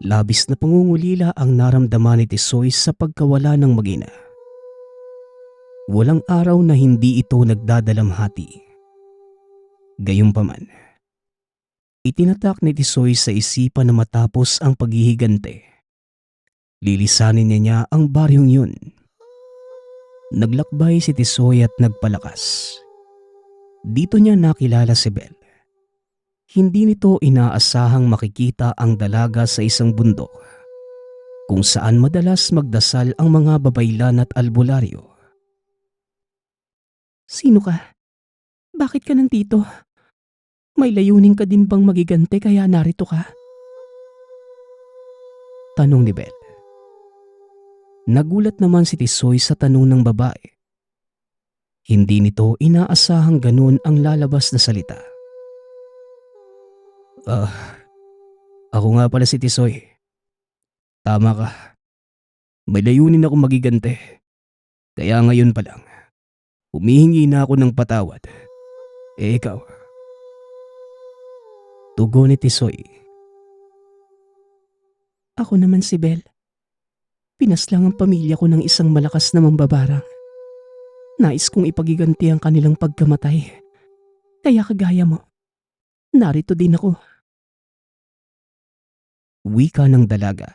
Labis na pangungulila ang naramdaman ni Tisoy sa pagkawala ng mag-ina. Walang araw na hindi ito nagdadalamhati. Gayunpaman, itinatak ni Tisoy sa isipan na matapos ang paghihigante. Lilisanin niya ang baryong yun. Naglakbay si Tisoy at nagpalakas. Dito niya nakilala si Bel. Hindi nito inaasahang makikita ang dalaga sa isang bundok kung saan madalas magdasal ang mga babaylan at albularyo. Sino ka? Bakit ka nandito? May layunin ka din bang magigante kaya narito ka? Tanong ni Bel. Nagulat naman si Tisoy sa tanong ng babae. Hindi nito inaasahang ganun ang lalabas na salita. Ako nga pala si Tisoy. Tama ka. May layunin ako magigante. Kaya ngayon pa lang, humihingi na ako ng patawad. Ikaw? Tugon ni Tisoy. Ako naman si Bel. Pinaslang ang pamilya ko ng isang malakas na mambabarang. Nais kong ipagiganti ang kanilang pagkamatay. Kaya kagaya mo, narito din ako. Wika ng dalaga.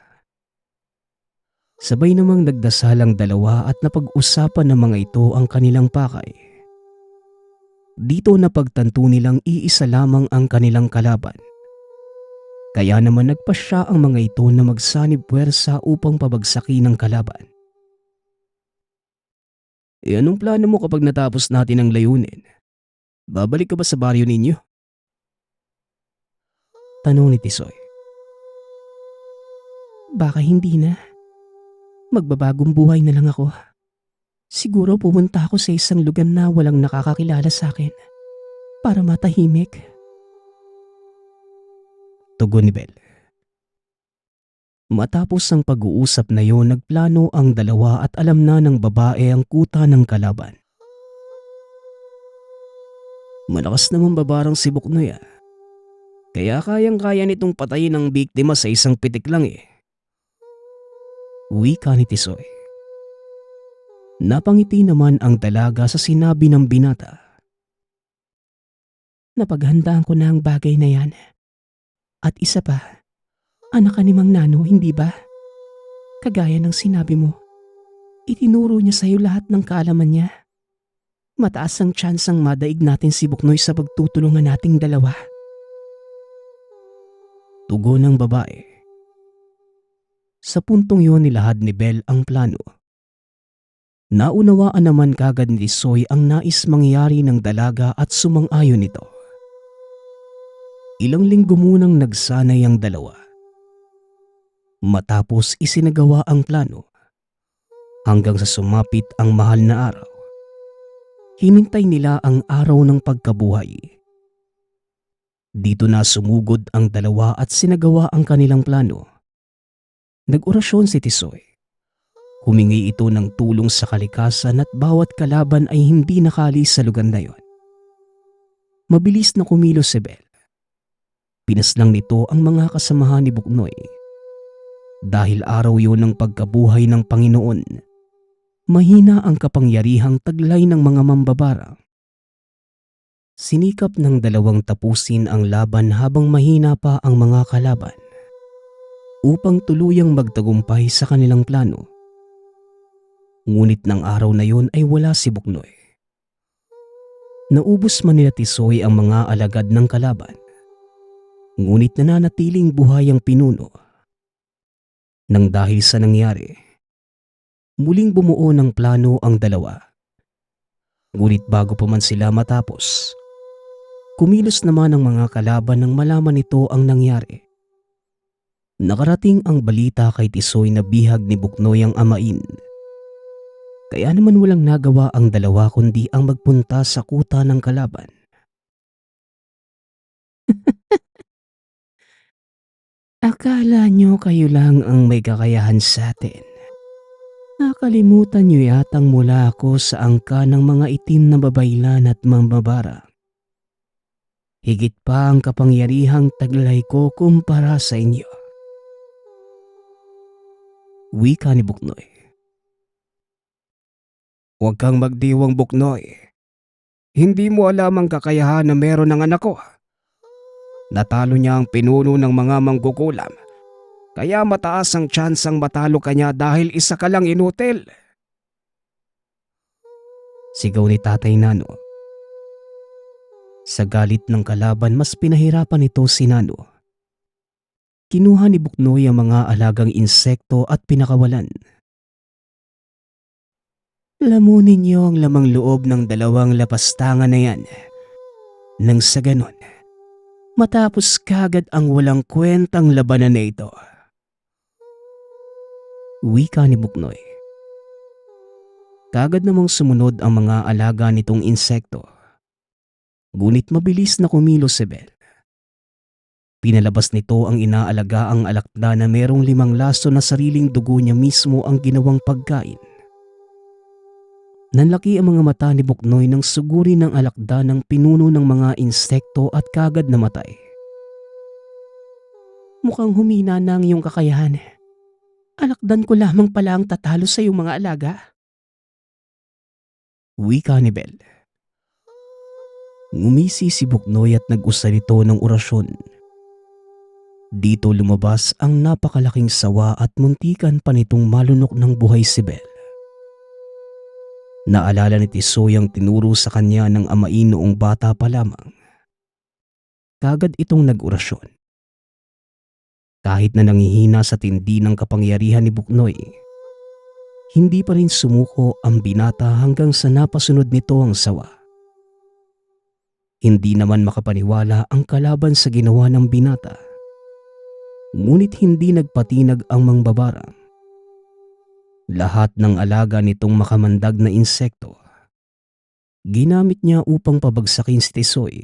Sabay namang nagdasal ang dalawa at napag-usapan ng mga ito ang kanilang pakay. Dito napagtanto nilang iisa lamang ang kanilang kalaban. Kaya naman nagpasya ang mga ito na magsanib puwersa upang pabagsakin ang kalaban. Anong plano mo kapag natapos natin ang layunin? Babalik ka ba sa baryo ninyo? Tanong ni Tisoy. Baka hindi na. Magbabagong buhay na lang ako. Siguro pumunta ako sa isang lugar na walang nakakakilala sa akin para matahimik. Tugon ni Bel. Matapos ang pag-uusap na yon, nagplano ang dalawa at alam na ng babae ang kuta ng kalaban. Malakas naman babarang si Buknoy ah. Kaya kayang-kaya nitong patayin ang biktima sa isang pitik lang eh. Wika ni Tisoy. Napangiti naman ang dalaga sa sinabi ng binata. Napaghandaan ko na ang bagay na yan. At isa pa, anak ka ni Mang Nano, hindi ba? Kagaya ng sinabi mo, itinuro niya sa'yo lahat ng kaalaman niya. Mataas ang tsansang madaig natin si Buknoy sa pagtutulungan nating dalawa. Tugon ng babae. Sa puntong yon nilahad ni Bel ang plano. Naunawaan naman kagad ni Tisoy ang nais mangyari ng dalaga at sumang-ayon nito. Ilang linggo munang nagsanay ang dalawa. Matapos isinagawa ang plano, hanggang sa sumapit ang mahal na araw. Hinintay nila ang araw ng pagkabuhay. Dito na sumugod ang dalawa at sinagawa ang kanilang plano. Nag-orasyon si Tisoy. Humingi ito ng tulong sa kalikasan at bawat kalaban ay hindi nakalis sa lugar na yon. Mabilis na kumilos si Bel. Pinaslang nito ang mga kasamahan ni Buknoy. Dahil araw yon ng pagkabuhay ng Panginoon, mahina ang kapangyarihang taglay ng mga mambabara. Sinikap ng dalawang tapusin ang laban habang mahina pa ang mga kalaban upang tuluyang magtagumpay sa kanilang plano. Ngunit ng araw na yon ay wala si Buknoy. Naubos man nila Tisoy ang mga alagad ng kalaban, ngunit nananatiling buhay ang pinuno. Nang dahil sa nangyari, muling bumuo ng plano ang dalawa. Ngunit bago pa man sila matapos, kumilos naman ang mga kalaban nang malaman nito ang nangyari. Nakarating ang balita kay Tisoy na bihag ni Buknoy ang amain. Kaya naman walang nagawa ang dalawa kundi ang magpunta sa kuta ng kalaban. Akala nyo kayo lang ang may kakayahan sa atin. Nakalimutan nyo yatang mula ako sa angka ng mga itim na babaylan at mambabara. Higit pa ang kapangyarihang taglay ko kumpara sa inyo. Wika ni Buknoy. Huwag kang magdiwang, Buknoy. Hindi mo alam ang kakayahan na meron ng anak ko. Natalo niya ang pinuno ng mga mangkukulam. Kaya mataas ang tsansang matalo ka niya dahil isa ka lang inutil. Sigaw ni Tatay Nano. Sa galit ng kalaban, mas pinahirapan nito si Nano. Kinuha ni Buknoy ang mga alagang insekto at pinakawalan. Lamunin niyo ang lamang loob ng dalawang lapastangan na yan. Nang sa ganon, matapos kagad ang walang kwentang labanan na ito. Wika ni Buknoy. Kagad namang sumunod ang mga alaga nitong insekto. Ngunit mabilis na kumilos si Bel. Pinalabas nito ang inaalagaang alakda na merong 5 laso na sariling dugo niya mismo ang ginawang pagkain. Nanlaki ang mga mata ni Buknoy nang sugurin ng alakda ng pinuno ng mga insekto at kagad namatay. Mukhang humina na ang iyong kakayahan. Alakdan ko lamang pala ang tatalo sa iyong mga alaga. Wika ni Bel. Ngumisi si Buknoy at nag-usal ito ng orasyon. Dito lumabas ang napakalaking sawa at muntikan pa nitong malunok ng buhay si Bel. Naalala ni Tisoy ang tinuro sa kanya ng amain noong bata pa lamang. Kagad itong nag-orasyon. Kahit na nangihina sa tindi ng kapangyarihan ni Buknoy, hindi pa rin sumuko ang binata hanggang sa napasunod nito ang sawa. Hindi naman makapaniwala ang kalaban sa ginawa ng binata. Ngunit hindi nagpatinag ang mangbabarang. Lahat ng alaga nitong makamandag na insekto, ginamit niya upang pabagsakin si Tisoy.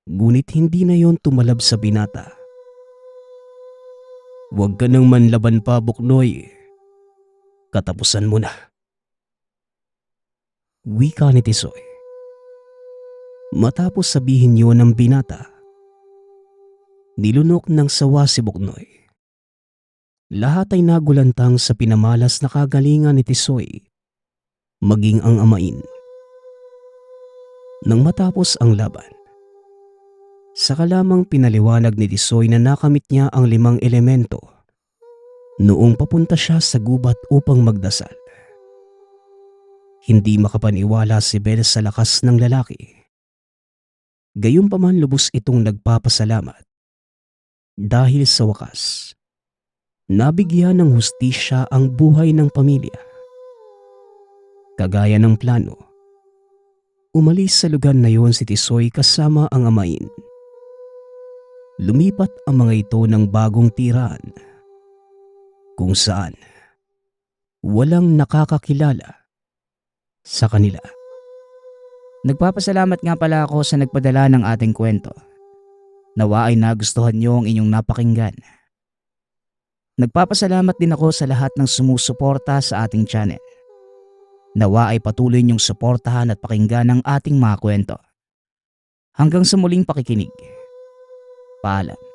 Ngunit hindi na yon tumalab sa binata. "Huwag ka nang manlaban pa, Buknoy. Katapusan mo na." Wika ni Tisoy. Matapos sabihin yun ng binata, nilunok ng sawa si Buknoy. Lahat ay nagulantang sa pinamalas na kagalingan ni Tisoy, maging ang amain. Nang matapos ang laban, saka lamang pinaliwanag ni Tisoy na nakamit niya ang 5 elemento noong papunta siya sa gubat upang magdasal. Hindi makapaniwala si Bel sa lakas ng lalaki. Gayunpaman lubos itong nagpapasalamat dahil sa wakas, nabigyan ng hustisya ang buhay ng pamilya. Kagaya ng plano, umalis sa lugar na yon si Tisoy kasama ang amain. Lumipat ang mga ito ng bagong tirahan, kung saan walang nakakakilala sa kanila. Nagpapasalamat nga pala ako sa nagpadala ng ating kwento. Nawa ay nagustuhan niyo ang inyong napakinggan. Nagpapasalamat din ako sa lahat ng sumusuporta sa ating channel. Nawa ay patuloy niyong suportahan at pakinggan ang ating mga kwento. Hanggang sa muling pakikinig. Paalam.